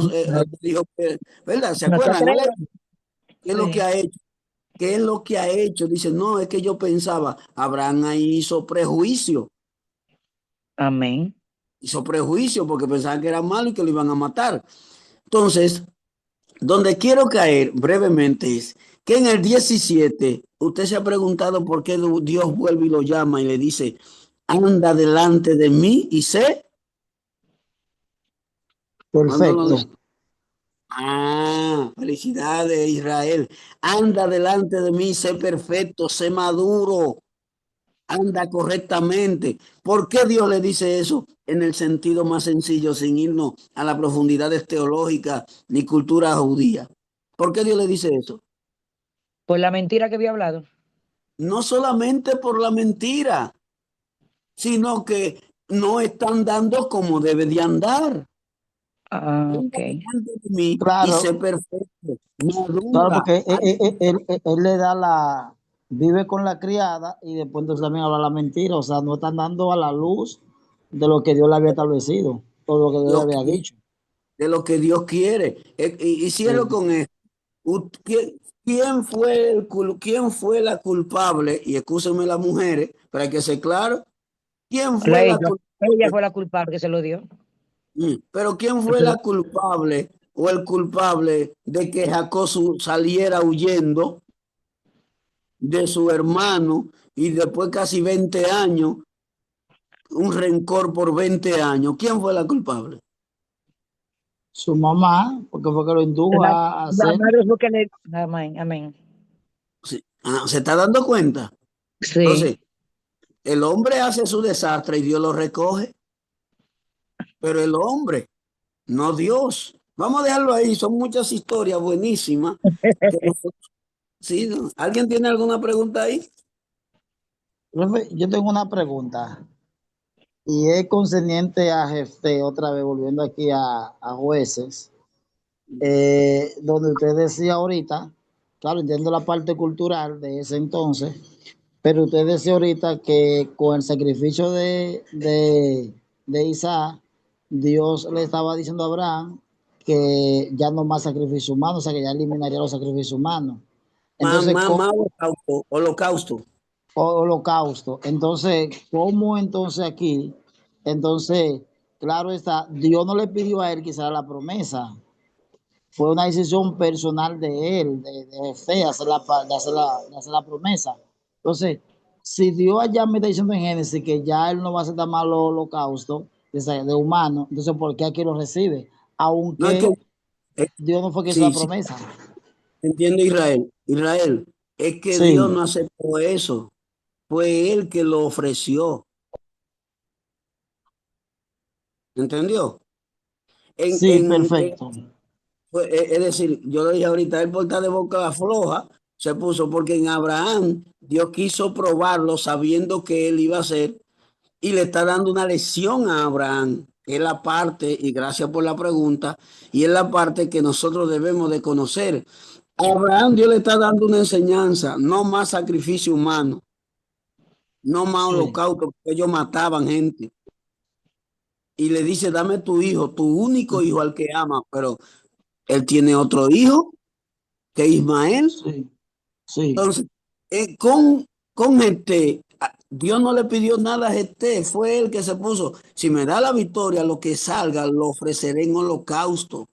dijo que, ¿verdad? ¿Se No te acuerdan? atrevas. ¿Qué es lo que Sí. ha hecho? ¿Qué es lo que ha hecho? Dice, no, es que yo pensaba, Abraham ahí Amén. hizo prejuicio porque pensaban que era malo y que lo iban a matar. Entonces, donde quiero caer brevemente es que en el 17 usted se ha preguntado por qué Dios vuelve y lo llama y le dice, anda delante de mí y sé. ¿Cuándo lo Perfecto. lee? Felicidades, Israel. Anda delante de mí, sé perfecto, sé maduro, anda correctamente. ¿Por qué Dios le dice eso? En el sentido más sencillo, sin irnos a las profundidades teológicas ni cultura judía. ¿Por qué Dios le dice eso? Por la mentira que había hablado. No solamente por la mentira, sino que no están dando como debe de andar. Ah, Venga ok. delante de mí y sé Claro, perfecto, claro, madura. porque él le da vive con la criada y después entonces también habla la mentira, o sea, no están dando a la luz de lo que Dios le había establecido, o lo que Dios le Lo había que, dicho. de lo que Dios quiere. Y cierro Sí. con esto. ¿Quién fue quién fue la culpable? Y escúsenme las mujeres, pero hay que ser claro. ¿Quién fue la Ella culpable? fue la culpable que se lo dio. Pero ¿quién fue la culpable o el culpable de que Jacob saliera huyendo de su hermano y después casi 20 años, un rencor por 20 años? ¿Quién fue la culpable? Su mamá, porque fue que lo indujo La, a la hacer. madre fue que le... Amén, amén. Sí. ¿Se está dando cuenta? Sí. Entonces, el hombre hace su desastre y Dios lo recoge, pero el hombre, no Dios. Vamos a dejarlo ahí, son muchas historias buenísimas. Sí, ¿no? ¿Alguien tiene alguna pregunta ahí? Profe, yo tengo una pregunta y es concerniente a Jefté, otra vez volviendo aquí a jueces, donde usted decía ahorita, claro, entiendo la parte cultural de ese entonces, pero usted decía ahorita que con el sacrificio de Isaac, Dios le estaba diciendo a Abraham que ya no más sacrificio humano, o sea, que ya eliminaría los sacrificios humanos. Entonces, Más holocausto, holocausto. holocausto. Entonces, ¿cómo entonces aquí? Entonces, claro está, Dios no le pidió a él que hiciera la promesa. Fue una decisión personal de él, de fe, de hacer la promesa. Entonces, si Dios allá me está diciendo en Génesis que ya él no va a aceptar más los holocaustos de humano, entonces ¿por qué aquí lo recibe? No es que, Aunque Dios no fue que hizo la sí, sí, promesa. entiendo Israel. Israel, es que Dios Sí, no aceptó eso. Fue él que lo ofreció. ¿Entendió? En, sí, en, en- perfecto. es decir, yo le dije ahorita, él por estar de boca floja, se puso, porque en Abraham Dios quiso probarlo sabiendo que él iba a hacer y le está dando una lección a Abraham. Es la parte, y gracias por la pregunta, y es la parte que nosotros debemos de conocer. A Abraham Dios le está dando una enseñanza, no más sacrificio humano, no más Sí, holocausto, porque ellos mataban gente. Y le dice, dame tu hijo, tu único hijo al que ama, pero él tiene otro hijo, que es Ismael. sí, sí. Entonces, con Dios no le pidió nada a fue él que se puso. Si me da la victoria, lo que salga lo ofreceré en holocausto.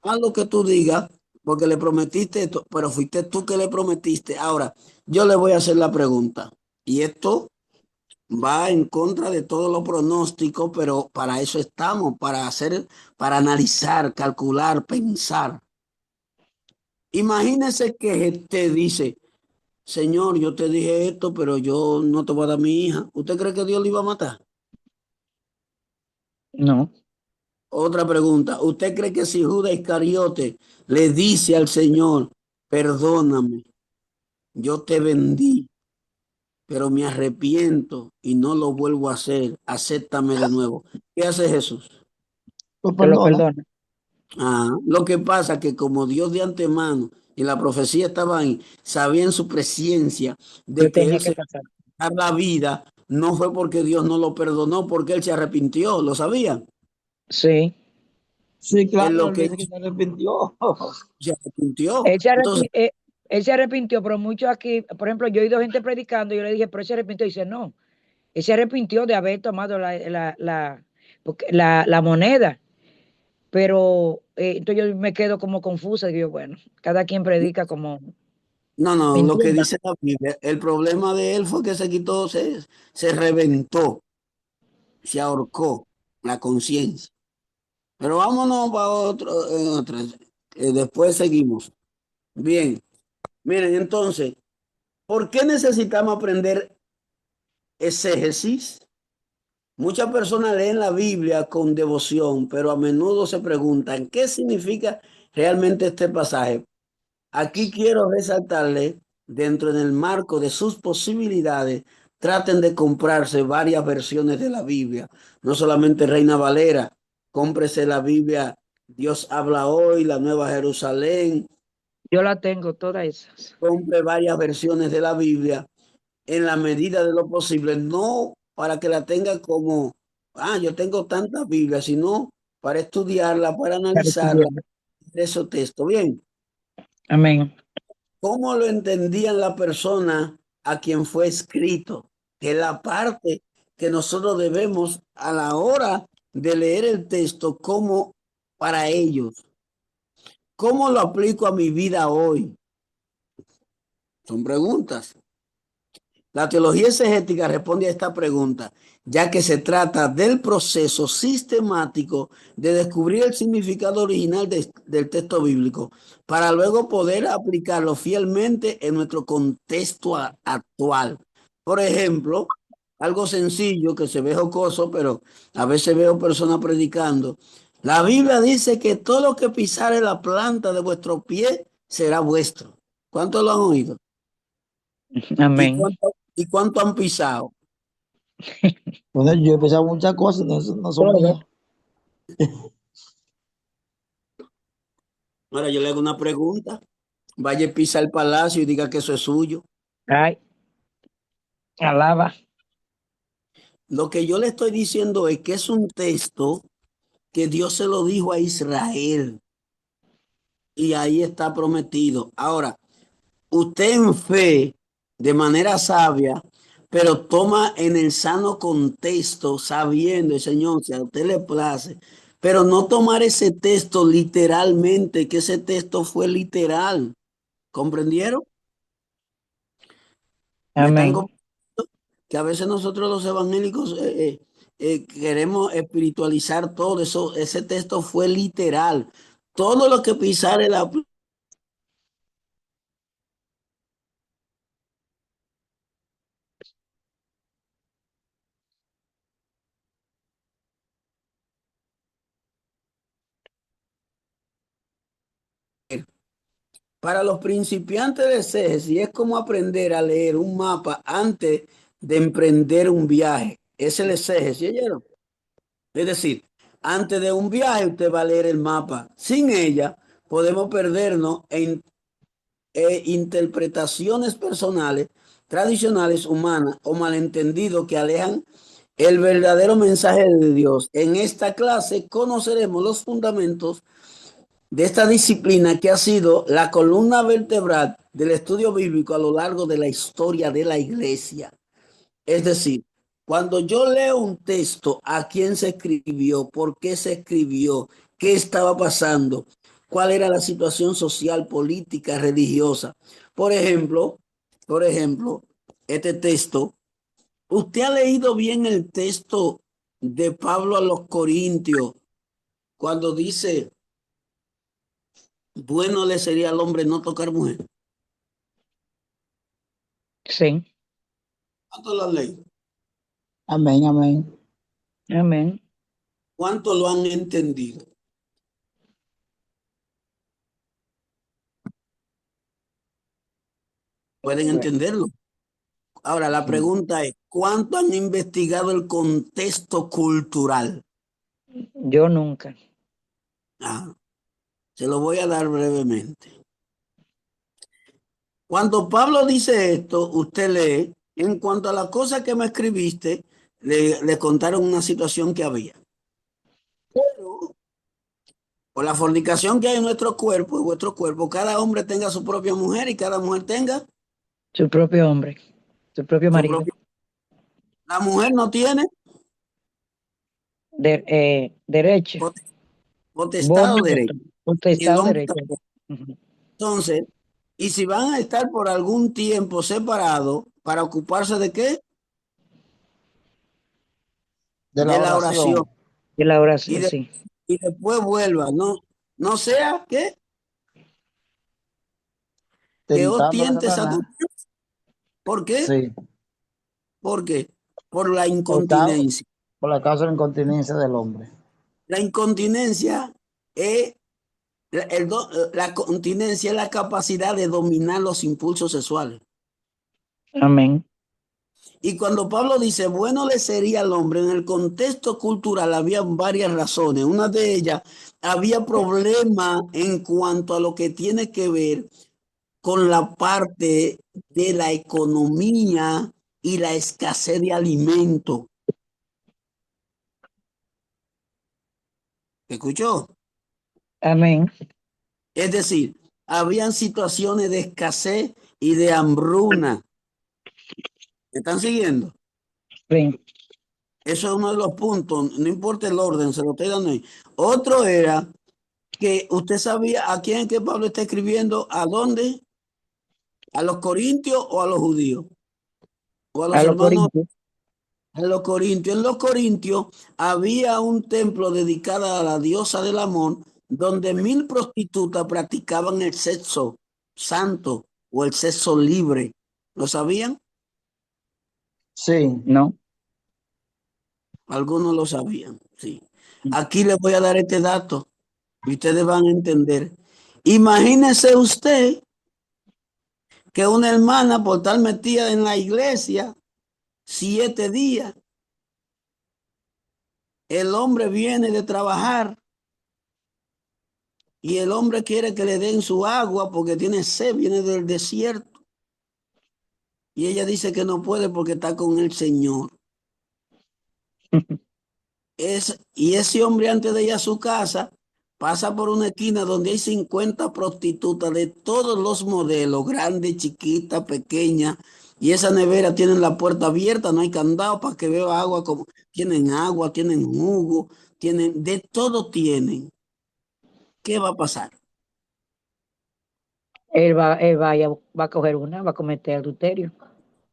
Haz lo que tú digas, porque le prometiste esto, pero fuiste tú que le prometiste. Ahora, yo le voy a hacer la pregunta, y esto va en contra de todos los pronósticos, pero para eso estamos, para analizar, calcular, pensar. Imagínese que te dice, Señor, yo te dije esto, pero yo no te voy a dar mi hija. ¿Usted cree que Dios le iba a matar? No. Otra pregunta. ¿Usted cree que si Judas Iscariote le dice al Señor, perdóname, yo te vendí, pero me arrepiento y no lo vuelvo a hacer, acéptame de nuevo? ¿Qué hace Jesús? Lo Que lo perdona. perdone. Lo que pasa es que como Dios de antemano y la profecía estaba ahí, sabía en su presencia Que de que tenía él que se pasar. iba a dar la vida, no fue porque Dios no lo perdonó, porque él se arrepintió, ¿lo sabía? Sí. Sí, En claro, lo él que dice que se arrepintió. se arrepintió. Él se Entonces, él se arrepintió, pero muchos aquí, por ejemplo, yo he oído gente predicando, yo le dije, pero él se arrepintió. Y dice, no, él se arrepintió de haber tomado la moneda. Pero entonces yo me quedo como confusa. Digo, bueno, cada quien predica como no, lo que entienda. dice la Biblia, el problema de él fue que se quitó, se reventó, se ahorcó la conciencia. Pero vámonos para otro, después seguimos. Bien, miren, entonces, ¿por qué necesitamos aprender exégesis? Muchas personas leen la Biblia con devoción, pero a menudo se preguntan, ¿qué significa realmente este pasaje? Aquí quiero resaltarle, dentro del marco de sus posibilidades, traten de comprarse varias versiones de la Biblia, no solamente Reina Valera, cómprese la Biblia Dios habla hoy, la Nueva Jerusalén, Yo la tengo, todas esas. compre varias versiones de la Biblia en la medida de lo posible, no para que la tenga como, yo tengo tantas Biblias, sino para estudiarla, para Para analizarla, estudiar. esos textos. Bien. Amén. ¿Cómo lo entendían la persona a quien fue escrito? Que la parte que nosotros debemos a la hora de leer el texto como para ellos. ¿Cómo lo aplico a mi vida hoy? Son preguntas. La teología exegética responde a esta pregunta, ya que se trata del proceso sistemático de descubrir el significado original del texto bíblico, para luego poder aplicarlo fielmente en nuestro contexto actual. Por ejemplo, algo sencillo que se ve jocoso, pero a veces veo personas predicando. La Biblia dice que todo lo que pisare la planta de vuestro pie será vuestro. ¿Cuántos lo han oído? Amén. ¿Y cuánto han pisado? Bueno, yo he pensado muchas cosas, no son Todo. mías. Ahora yo le hago una pregunta. Vaya y pisa el palacio y diga que eso es suyo. Ay, alaba. Lo que yo le estoy diciendo es que es un texto que Dios se lo dijo a Israel y ahí está prometido. Ahora, usted en fe, de manera sabia, pero toma en el sano contexto, sabiendo, Señor, si a usted le place, pero no tomar ese texto literalmente, que ese texto fue literal. ¿Comprendieron? Me están Amén. comprendiendo que a veces nosotros los evangélicos queremos espiritualizar todo eso. Ese texto fue literal. Todo lo que pisare la para los principiantes de exégesis es como aprender a leer un mapa antes de emprender un viaje. Es el exégesis, ¿oyeron? Es decir, antes de un viaje usted va a leer el mapa. Sin ella podemos perdernos en interpretaciones personales, tradicionales, humanas o malentendidos que alejan el verdadero mensaje de Dios. En esta clase conoceremos los fundamentos de esta disciplina que ha sido la columna vertebral del estudio bíblico a lo largo de la historia de la iglesia. Es decir, cuando yo leo un texto, a quién se escribió, por qué se escribió, qué estaba pasando, cuál era la situación social, política, religiosa. Por ejemplo, este texto, ¿usted ha leído bien el texto de Pablo a los Corintios cuando dice, bueno le sería al hombre no tocar mujer? Sí. ¿Cuánto lo han leído? Amén, amén. Amén. ¿Cuánto lo han entendido? Pueden Bueno, entenderlo. Ahora, la Sí. pregunta es, ¿cuánto han investigado el contexto cultural? yo nunca. Se lo voy a dar brevemente. Cuando Pablo dice esto, usted lee, en cuanto a la cosa que me escribiste, le contaron una situación que había. Pero por la fornicación que hay en vuestro cuerpo, cada hombre tenga su propia mujer y cada mujer tenga Su propio hombre, su propio su marido. propia. La mujer no tiene Derecho. Vos potestad o derecho. neutro. Y el Potestad o hombre derecho. tampoco. Ujú. Entonces, y si van a estar por algún tiempo separados para ocuparse de qué? De la De la oración. oración. De la Y, oración, de- sí. y después vuelva, no sea que os Tentando a tiente Satanás. Satanás. ¿Por qué? Sí. ¿Por qué? Por la Por, cau- incontinencia. por la causa de la incontinencia del hombre. La incontinencia es La continencia es la capacidad de dominar los impulsos sexuales. Amén. Y cuando Pablo dice, bueno le sería al hombre, en el contexto cultural había varias razones. Una de ellas, había problemas en cuanto a lo que tiene que ver con la parte de la economía y la escasez de alimentos. ¿Escuchó? Amén. Es decir, habían situaciones de escasez y de hambruna. ¿Me están siguiendo? Sí. Eso es uno de los puntos, no importa el orden, se lo estoy dando ahí. Otro era que usted sabía a quién es que Pablo está escribiendo, a dónde, a los corintios o a los judíos, o a A los los hermanos. corintios. A los corintios. En los corintios había un templo dedicado a la diosa del amor, donde 1000 prostitutas practicaban el sexo santo o el sexo libre. ¿Lo sabían? Sí. No. Algunos lo sabían, sí. Aquí les voy a dar este dato y ustedes van a entender. Imagínese usted que una hermana por estar metida en la iglesia 7 días, el hombre viene de trabajar y el hombre quiere que le den su agua porque tiene sed, viene del desierto. Y ella dice que no puede porque está con el Señor. Y ese hombre antes de ir a su casa pasa por una esquina donde hay 50 prostitutas de todos los modelos, grandes, chiquitas, pequeñas. Y esa nevera tienen la puerta abierta, no hay candado para que beba agua. Como tienen agua, tienen jugo, tienen de todo tienen. ¿Qué va a pasar? Él va a coger una, va a cometer adulterio.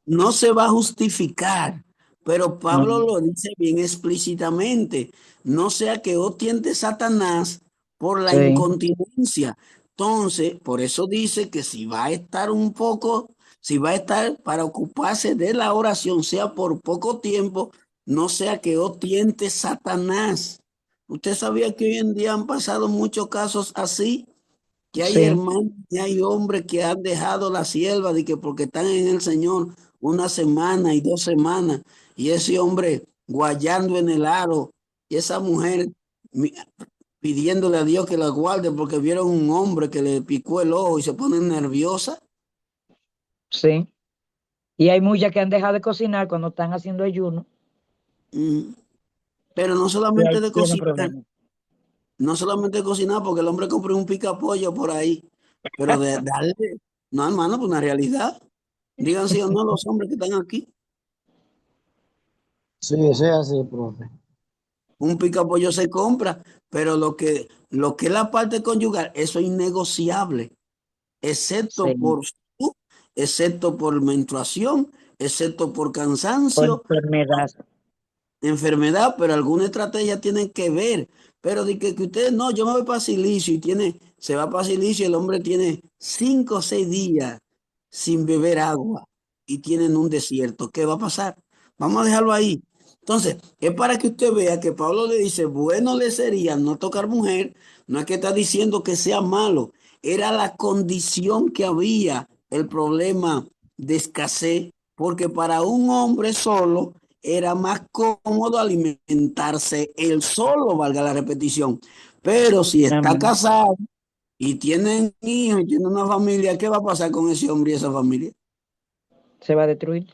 No se va a justificar, pero No. Pablo lo dice bien explícitamente. No sea que os tiente Satanás por la Sí. incontinencia. Entonces, por eso dice que si va a estar un poco, si va a estar para ocuparse de la oración, sea por poco tiempo, no sea que os tiente Satanás. ¿Usted sabía que hoy en día han pasado muchos casos así? Que hay Sí. hermanos y hay hombres que han dejado la sierva de que porque están en el Señor una semana y 2 semanas, y ese hombre guayando en el aro, y esa mujer mi- pidiéndole a Dios que la guarde porque vieron un hombre que le picó el ojo y se ponen nerviosa. Sí. Y hay muchas que han dejado de cocinar cuando están haciendo ayuno. Mm. Pero no Y ahí solamente de tienen cocinar, problemas. no solamente de cocinar, porque el hombre compró un picapollo por ahí, pero de darle, no hermano, pues una realidad. Digan sí o no los hombres que están aquí. Sí, eso es así, profe. Un picapollo se compra, pero lo que es la parte conyugal, eso es innegociable, excepto Sí. excepto por menstruación, excepto por Por cansancio, enfermedad. enfermedad, pero alguna estrategia tienen que ver. Pero de que ustedes no, yo me voy para Silicio y se va para Silicio, el hombre tiene 5 o 6 días sin beber agua y tienen un desierto. ¿Qué va a pasar? Vamos a dejarlo ahí. Entonces, es para que usted vea que Pablo le dice, bueno le sería no tocar mujer, no es que está diciendo que sea malo, era la condición que había, el problema de escasez, porque para un hombre solo era más cómodo alimentarse él solo, valga la repetición. Pero si está Amén. casado y tienen hijos y tiene una familia, ¿qué va a pasar con ese hombre y esa familia? Se va a destruir.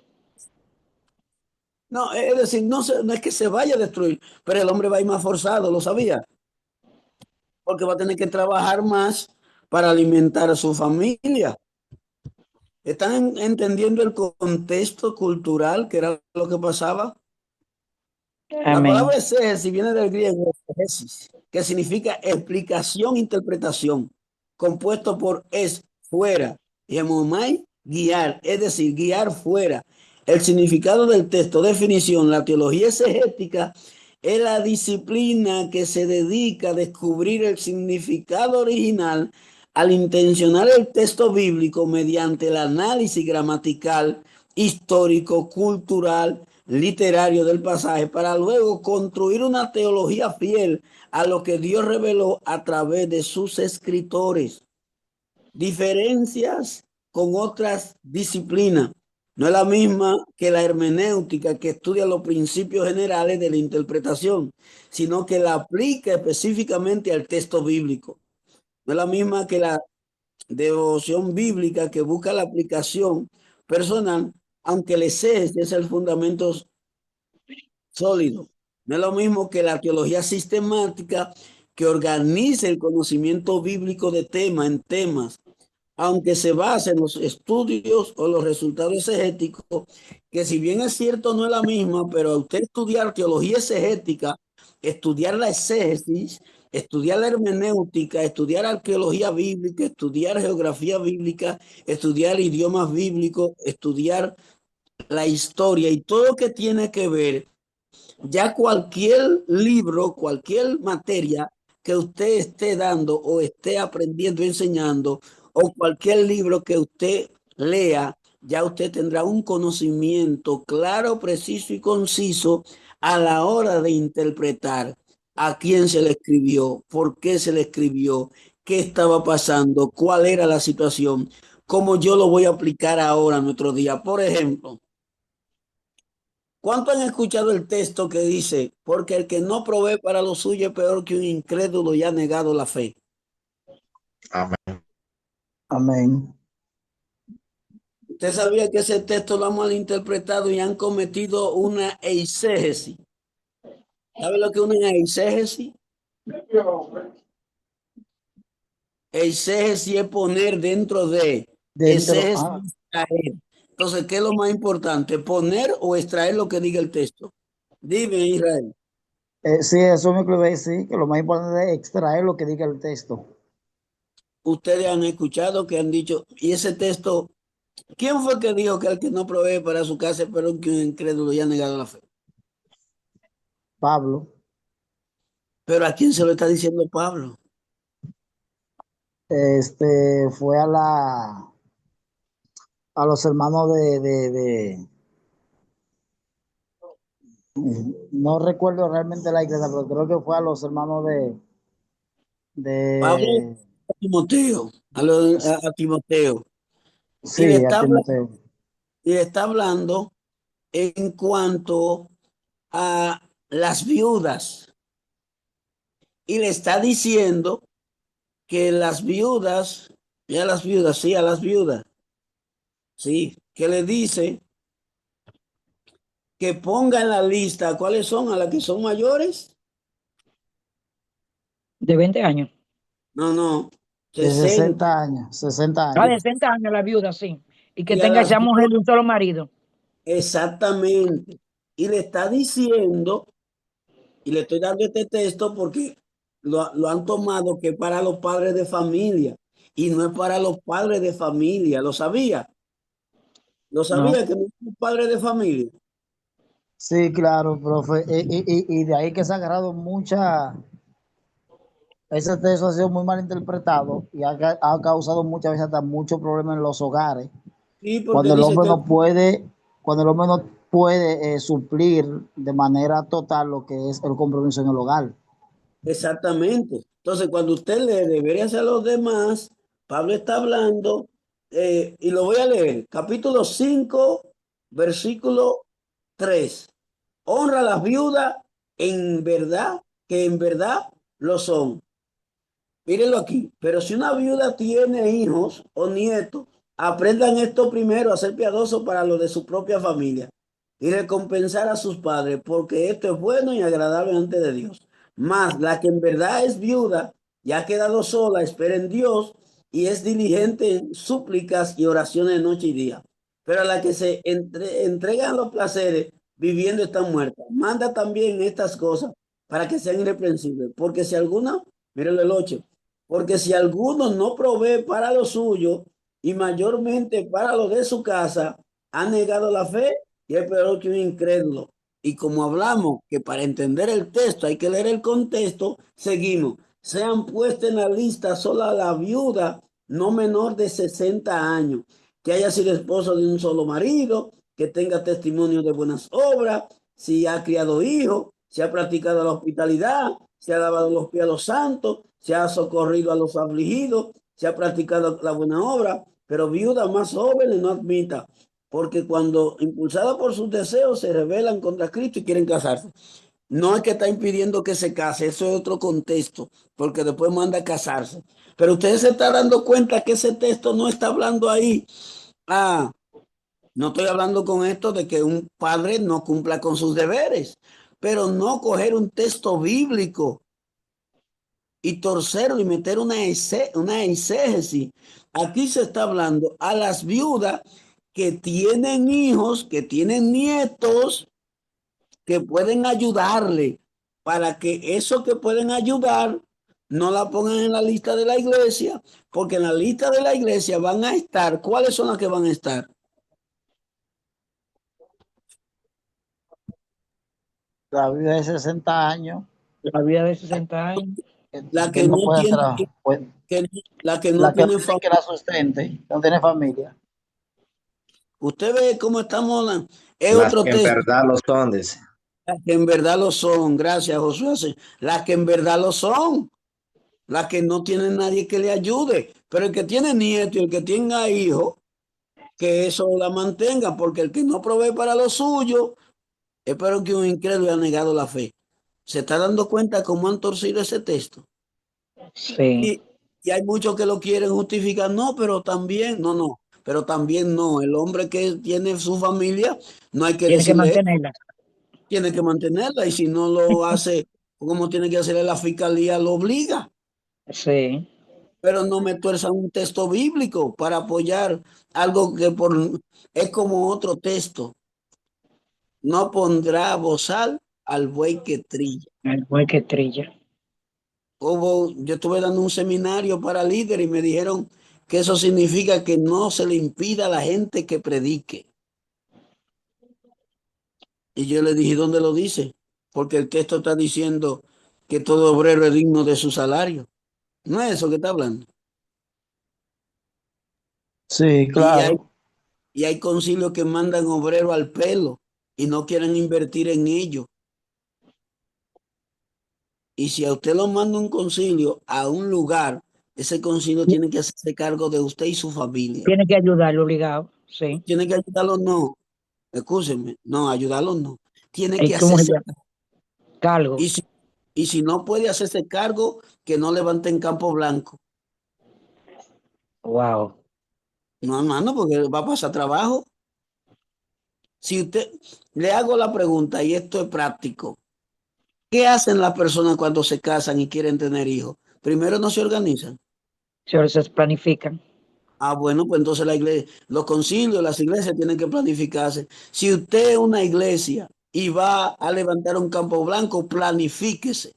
No, es decir, no es que se vaya a destruir, pero el hombre va a ir más forzado, ¿lo sabía? Porque va a tener que trabajar más para alimentar a su familia. ¿Están entendiendo el contexto cultural que era lo que pasaba? La Amén. palabra exégesis viene del griego exégesis, que significa explicación, interpretación, compuesto por es, fuera, y hemomai, guiar, es decir, guiar fuera. El significado del texto, definición, la teología exegética es la disciplina que se dedica a descubrir el significado original al intencionar el texto bíblico mediante el análisis gramatical, histórico, cultural, literario del pasaje para luego construir una teología fiel a lo que Dios reveló a través de sus escritores. Diferencias con otras disciplinas. No es la misma que la hermenéutica, que estudia los principios generales de la interpretación, sino que la aplica específicamente al texto bíblico. No es la misma que la devoción bíblica, que busca la aplicación personal, aunque el exégesis es el fundamento sólido. No es lo mismo que la teología sistemática, que organiza el conocimiento bíblico de tema en temas, aunque se base en los estudios o los resultados exegéticos, que si bien es cierto no es la misma, pero a usted estudiar teología exegética, estudiar la exégesis, estudiar la hermenéutica, estudiar arqueología bíblica, estudiar geografía bíblica, estudiar idiomas bíblicos, estudiar la historia y todo lo que tiene que ver, ya cualquier libro, cualquier materia que usted esté dando o esté aprendiendo, enseñando, o cualquier libro que usted lea, ya usted tendrá un conocimiento claro, preciso y conciso a la hora de interpretar a quién se le escribió, por qué se le escribió, qué estaba pasando, cuál era la situación, cómo yo lo voy a aplicar ahora a nuestro día. Por ejemplo, ¿cuánto han escuchado el texto que dice, porque el que no provee para lo suyo es peor que un incrédulo y ha negado la fe? Amén. Amén. Usted sabía que ese texto lo han malinterpretado y han cometido una eisegesis. ¿Sabe lo que es una eisegesis? Eisegesis es poner dentro de, exégesis es extraer. Entonces, ¿qué es lo más importante? ¿Poner o extraer lo que diga el texto? Dime, Israel. Sí, eso me quiero decir, que lo más importante es extraer lo que diga el texto. Ustedes han escuchado que han dicho, y ese texto, ¿quién fue que dijo que el que no provee para su casa es peor que un incrédulo y ha negado la fe? Pablo. Pero ¿a quién se lo está diciendo Pablo? Fue a los hermanos no recuerdo realmente la iglesia, pero creo que fue a los hermanos Pablo de a Timoteo, a Timoteo. Y le sí, a Timoteo. y le está hablando en cuanto a las viudas. Y le está diciendo que las viudas, ya las viudas, sí, a las viudas, sí, que le dice que ponga en la lista cuáles son a las que son mayores. De 20 años. No, De 60. años, 60 Ah, años. de 60 años la viuda, sí. Y que Y a tenga las esa mujer viudas, de un solo marido. exactamente. Y le está diciendo, y le estoy dando este texto porque lo han tomado que para los padres de familia, y no es para los padres de familia. ¿Lo sabía? ¿Lo No. sabía que no es un padre de familia? Sí, claro, profe. Y de ahí que se ha agarrado ese texto ha sido muy mal interpretado y ha causado muchas veces hasta muchos problemas en los hogares. Sí, porque Cuando el dice hombre que no puede, cuando el hombre no puede suplir de manera total lo que es el compromiso en el hogar. exactamente. Entonces, cuando usted le debería hacer a los demás, Pablo está hablando, y lo voy a leer, capítulo 5, versículo 3. Honra a las viudas en verdad, que en verdad lo son. Mírenlo aquí. Pero si una viuda tiene hijos o nietos, aprendan esto primero, a ser piadosos para lo de su propia familia y recompensar a sus padres, porque esto es bueno y agradable ante de Dios. Mas la que en verdad es viuda y ha quedado sola, espera en Dios y es diligente en súplicas y oraciones de noche y día. Pero a la que se entregan los placeres, viviendo está muerta. Manda también estas cosas para que sean irreprensibles, porque si alguna, mírenlo el 8, porque si alguno no provee para lo suyo y mayormente para lo de su casa, ha negado la fe y es peor que un incrédulo. Y como hablamos que para entender el texto hay que leer el contexto, seguimos. Sean puestas en la lista sola la viuda no menor de 60 años, que haya sido esposo de un solo marido que tenga testimonio de buenas obras, si ha criado hijos, si ha practicado la hospitalidad, si ha lavado los pies a los santos, si ha socorrido a los afligidos, si ha practicado la buena obra, pero viudas más jóvenes no admita, porque cuando impulsadas por sus deseos se rebelan contra Cristo y quieren casarse. No es que está impidiendo que se case, eso es otro contexto, porque después manda a casarse. Pero usted se está dando cuenta que ese texto no está hablando ahí. Ah, no estoy hablando con esto de que un padre no cumpla con sus deberes, pero no coger un texto bíblico y torcerlo y meter una exégesis. Aquí se está hablando a las viudas que tienen hijos, que tienen nietos, que pueden ayudarle para que eso que pueden ayudar no la pongan en la lista de la iglesia, porque en la lista de la iglesia van a estar, ¿cuáles son las que van a estar? La vida de 60 años, La vida de 60 años. La que que no no puede tiene, trabajar, la que no la que no tiene tiene que familia. la sustente, no tiene familia. Usted ve cómo estamos hablando. Es Las otro que en texto. verdad lo son, dice. Las que en verdad lo son. Gracias, Josué. Las que en verdad lo son. Las que no tienen nadie que le ayude. Pero el que tiene nieto y el que tenga hijo, que eso la mantenga, porque el que no provee para lo suyo, espero que un incrédulo haya negado la fe. ¿Se está dando cuenta cómo han torcido ese texto? Sí. Y hay muchos que lo quieren justificar. No, pero también, no. Pero también no. El hombre que tiene su familia, no hay que Tiene que decirle, mantenerla. tiene que mantenerla. Y si no lo hace, como tiene que hacerle la fiscalía, lo obliga. Sí. Pero no me tuerzan un texto bíblico para apoyar algo que es como otro texto. No pondrá bozal al buey que trilla. El buey que trilla. Yo estuve dando un seminario para líderes y me dijeron que eso significa que no se le impida a la gente que predique. Y yo le dije, ¿dónde lo dice? Porque el texto está diciendo que todo obrero es digno de su salario. No es eso que está hablando. Sí, Y hay, claro. y hay concilios que mandan obrero al pelo y no quieren invertir en ello. Y si a usted lo manda un concilio a un lugar, ese concilio tiene que hacerse cargo de usted y su familia. Tiene que ayudarlo obligado. Sí. Tiene que ayudarlo, no. Escúcheme, no, ayudarlo no. Tiene ¿Y que cómo se hacerse. llama? Cargo. Y si, y si no puede hacerse cargo, que no levanten campo blanco. Wow. No, hermano, porque va a pasar trabajo. Si usted, le hago la pregunta, y esto es práctico. ¿Qué hacen las personas cuando se casan y quieren tener hijos? Primero no se organizan. Se planifican. Ah, bueno, pues entonces la iglesia, los concilios, las iglesias tienen que planificarse. Si usted es una iglesia y va a levantar un campo blanco, planifíquese.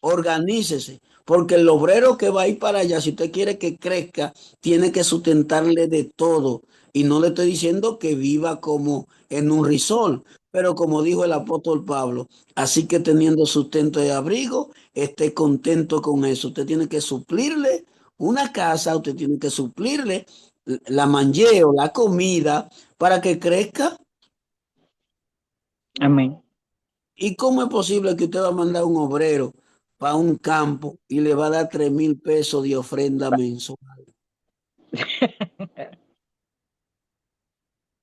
Organícese, porque el obrero que va a ir para allá, si usted quiere que crezca, tiene que sustentarle de todo. Y no le estoy diciendo que viva como en un risol, pero como dijo el apóstol Pablo, así que teniendo sustento y abrigo, esté contento con eso. Usted tiene que suplirle una casa, usted tiene que suplirle la manlleo, la comida, para que crezca. Amén. ¿Y cómo es posible que usted va a mandar un obrero para un campo y le va a dar 3,000 pesos de ofrenda mensual?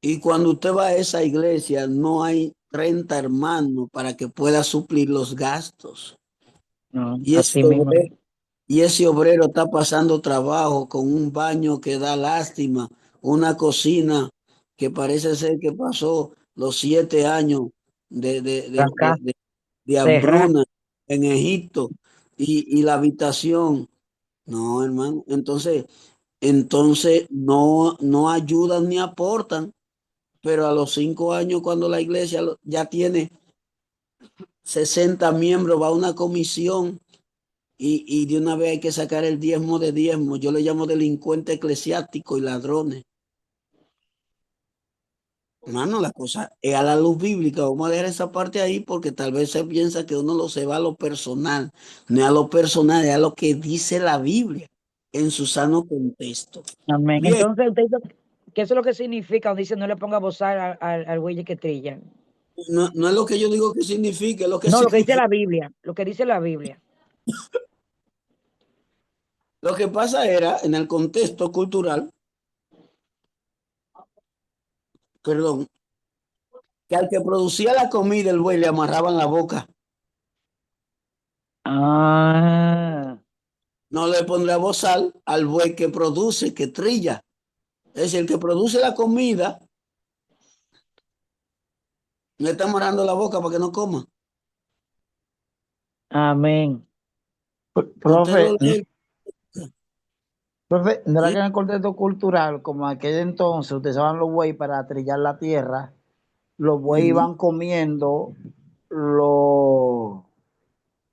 Y cuando usted va a esa iglesia, no hay 30 hermanos para que pueda suplir los gastos. No, Y ese así mismo. obrero, y ese obrero está pasando trabajo con un baño que da lástima, una cocina que parece ser que pasó los 7 años de, de, de, de, Acá, de- de cerrar. hambruna en Egipto y la habitación. No, hermano. Entonces no ayudan ni aportan, pero a los 5 años cuando la iglesia ya tiene 60 miembros, va a una comisión y de una vez hay que sacar el diezmo de diezmo. Yo le llamo delincuente eclesiástico y ladrones. Hermano, la cosa es a la luz bíblica. Vamos a dejar esa parte ahí porque tal vez se piensa que uno se va a lo personal. No es a lo personal, es a lo que dice la Biblia en su sano contexto. Amén. Bien, Entonces, usted hizo ¿qué es lo que significa cuando dice no le ponga bozal al buey que trilla? No, no es lo que yo digo que significa, es lo que No, lo que dice significa. la Biblia, lo que dice la Biblia. Lo que pasa era, en el contexto cultural, perdón, que al que producía la comida, el buey le amarraban la boca. Ah, No le pondrá bozal al buey que produce, que trilla. Es decir, el que produce la comida le está amarrando la boca para que no coma. amén. Usted Profe, lo lee, profe, ¿no era ¿sí? que en el contexto cultural, como en aquel entonces utilizaban los bueyes para trillar la tierra, los bueyes Ujú. iban comiendo o Lo,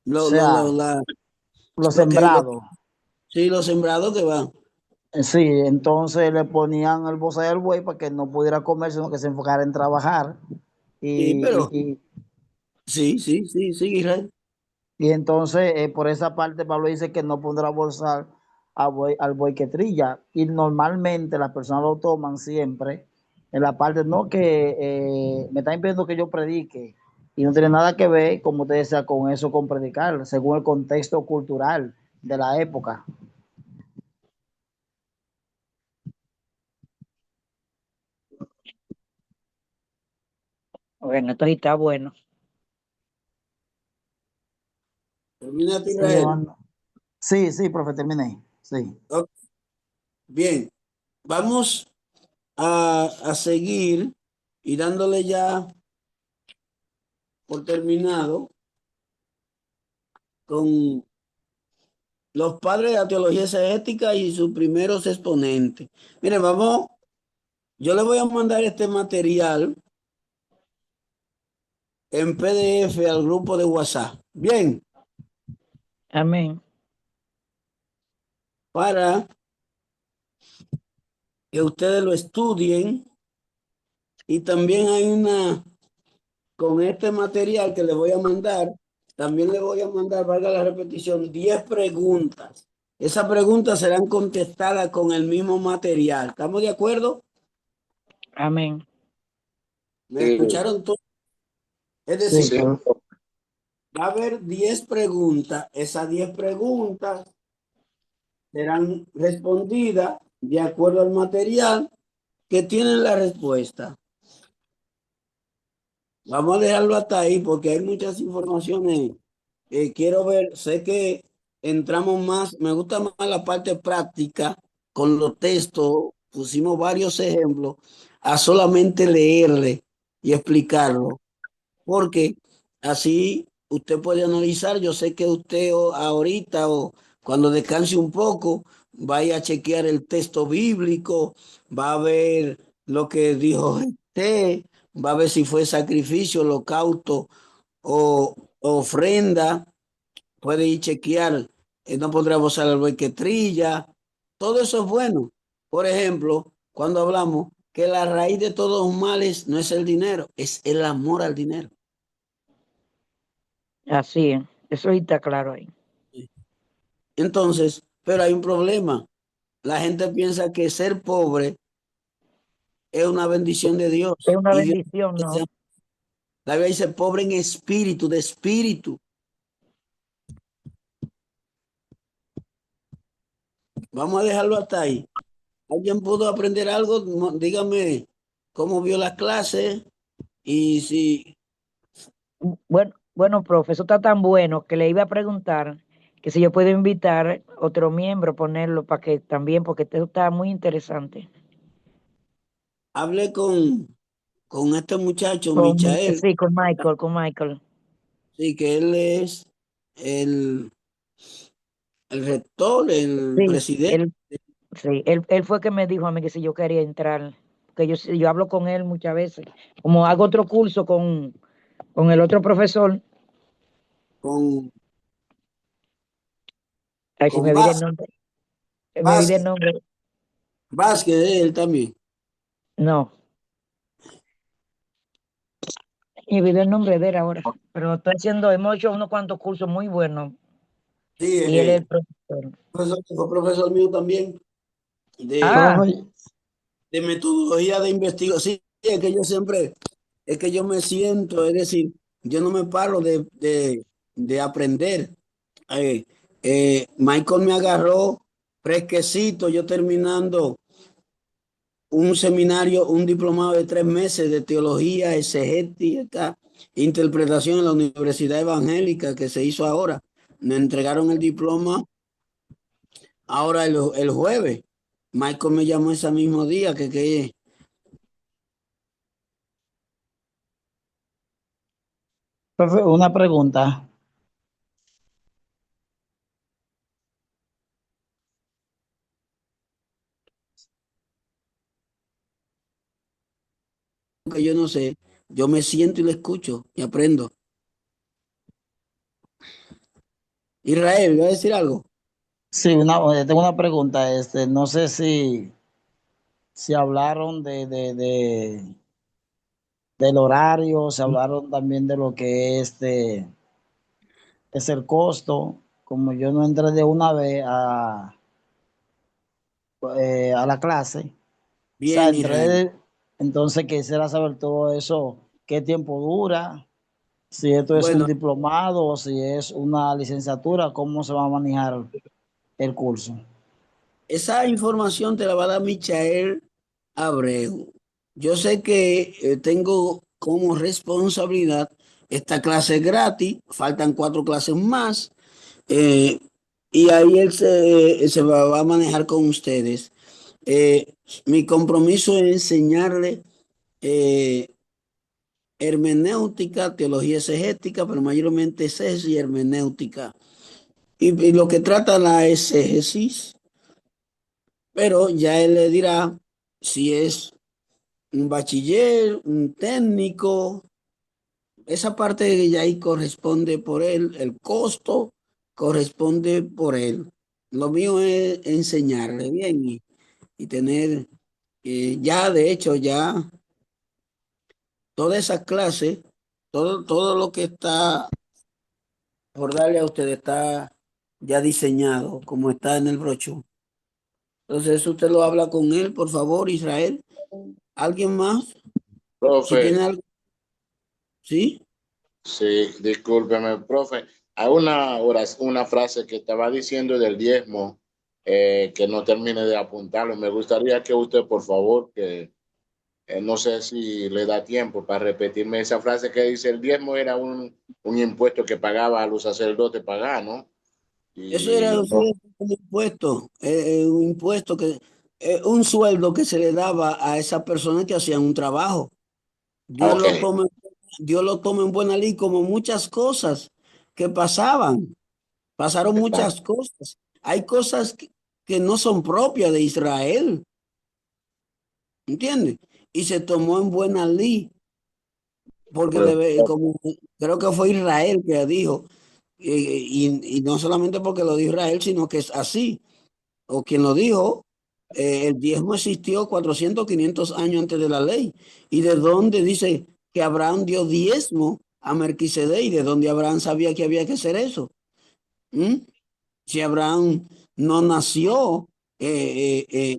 lo, sea, lo, la- los lo que, lo- sembrados? sí, los sembrados que van. Sí, entonces le ponían el bozal al buey para que no pudiera comer, sino que se enfocara en trabajar. Sí, Y, pero y, sí, sí, sí, sí, Israel. y entonces por esa parte Pablo dice que no pondrá bozal al buey que trilla. Y normalmente las personas lo toman siempre en la parte, no que me está impidiendo que yo predique. Y no tiene nada que ver, como usted decía, con eso, con predicar, según el contexto cultural de la época. Bueno, esto sí está bueno. Termina Sí, Israel. hermano. Sí, sí, profe, terminé. Sí. Ok, bien, vamos a seguir y dándole ya por terminado con los padres de la teología exegética y sus primeros exponentes. Miren, vamos, yo le voy a mandar este material en PDF al grupo de WhatsApp. Bien, Amén. para que ustedes lo estudien y también hay con este material que le voy a mandar, también le voy a mandar, valga la repetición, 10 preguntas. Esas preguntas serán contestadas con el mismo material. ¿Estamos de acuerdo? Amén. ¿Me Sí, escucharon todos? Es Sí, decir, sí. va a haber 10 preguntas. Esas 10 preguntas serán respondidas de acuerdo al material que tienen la respuesta. Vamos a dejarlo hasta ahí porque hay muchas informaciones. Quiero ver, sé que entramos más, me gusta más la parte práctica con los textos, pusimos varios ejemplos, a solamente leerle y explicarlo, porque así usted puede analizar. Yo sé que usted ahorita o cuando descanse un poco, vaya a chequear el texto bíblico, va a ver lo que dijo usted, va a ver si fue sacrificio, holocausto o ofrenda, puede ir chequear, no podrá gozar el buey que trilla, todo eso es bueno. Por ejemplo, cuando hablamos que la raíz de todos los males no es el dinero, es el amor al dinero. Así es. Eso sí está claro ahí. Entonces, pero hay un problema. La gente piensa que ser pobre es una bendición de Es Dios. una Y Dios, bendición, ¿no? la Biblia dice pobre en espíritu, de espíritu. Vamos a dejarlo hasta ahí. ¿Alguien pudo aprender algo? Dígame cómo vio las clases y si Bueno, profe, eso está tan bueno que le iba a preguntar que si yo puedo invitar otro miembro, ponerlo para que también, porque esto está muy interesante. hablé con este muchacho, Michael, Sí, con Michael. sí, que él es el, el rector, el Sí, presidente. él fue que me dijo a mí que si yo quería entrar, que yo hablo con él muchas veces, como hago otro curso con el otro profesor, con, ay, si con me olvidé el nombre, me olvidé el Vázquez, nombre, Vázquez, él también. no, me olvidé el nombre de él ahora, pero hemos hecho unos cuantos cursos muy buenos, Sí, y él es el profesor. fue profesor mío también. De, Ah, Profe, de metodología de investigación. Sí, es que yo siempre, es que yo me siento, es decir, yo no me paro de aprender. Eh, Michael me agarró fresquecito, yo terminando un seminario, un diplomado de 3 meses de teología exegética, interpretación en la Universidad Evangélica que se hizo ahora. Me entregaron el diploma ahora el jueves. Michael me llamó ese mismo día Profe, una pregunta. que yo no sé, yo me siento y lo escucho y aprendo. Israel, ¿voy a decir algo? Sí, tengo una pregunta. No sé si hablaron del horario, se hablaron también de lo que es el costo. Como yo no entré de una vez a la clase, o sea, Bien, Israel. entonces quisiera saber todo eso, qué tiempo dura, si esto es un Bueno, diplomado o si es una licenciatura, cómo se va a manejar el curso. esa información te la va a dar Michael Abreu. Yo sé que tengo como responsabilidad esta clase gratis, faltan 4 clases más, eh, y ahí él se va a manejar con ustedes. Eh, Mi compromiso es enseñarle eh, hermenéutica, teología exegética, pero mayormente exégesis y hermenéutica. Y lo que trata la exégesis, pero ya él le dirá si es un bachiller, un técnico, esa parte ya ahí corresponde por él, el costo corresponde por él. Lo mío es enseñarle bien y tener, ya de hecho, ya todas esas clases, todo lo que está por darle a usted está ya diseñado, como está en el brochure. Entonces, eso usted lo habla con él, por favor, Israel. ¿Alguien más? Si Profe, tiene algo, ¿sí? sí, discúlpeme, profe. Hay una frase que estaba diciendo del diezmo, que no termine de apuntarlo. Me gustaría que usted, por favor, que no sé si le da tiempo para repetirme esa frase que dice, el diezmo era un impuesto que pagaba a los sacerdotes paganos. Eso era Y no, un impuesto un sueldo que se le daba a esas personas que hacían un trabajo. Dios ok, lo toma, Dios lo toma en buena ley como muchas cosas que pasaban. Pasaron muchas cosas. Hay cosas que no son propias de Israel, ¿entiendes? Y se tomó en buena ley, porque como creo que fue Israel que dijo, y no solamente porque lo dijo Israel, sino que es así. O quien lo dijo, el diezmo existió 400, 500 años antes de la ley. ¿Y de dónde dice que Abraham dio diezmo a Melquisedec? ¿Y de dónde Abraham sabía que había que hacer eso? ¿Mm? Si Abraham no nació, de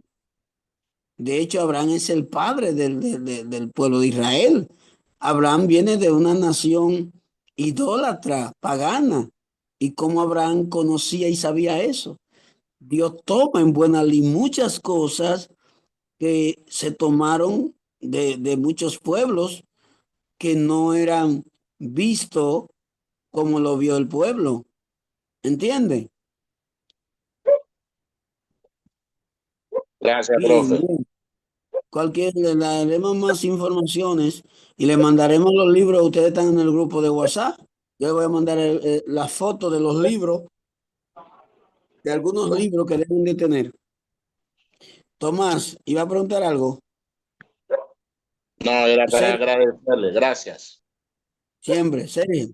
hecho Abraham es el padre del pueblo de Israel. Abraham viene de una nación idólatra, pagana. ¿Y cómo Abraham conocía y sabía eso? Dios toma en buena ley muchas cosas que se tomaron de muchos pueblos que no eran vistos como lo vio el pueblo. ¿Entiende? gracias, Bien, profe. bien. Le daremos más informaciones y le mandaremos los libros. Ustedes están en el grupo de WhatsApp. Yo les voy a mandar la foto de los libros, de algunos libros que deben de tener. Tomás, ¿iba a preguntar algo? No, era para Sergio, agradecerle, gracias. siempre, Sergio.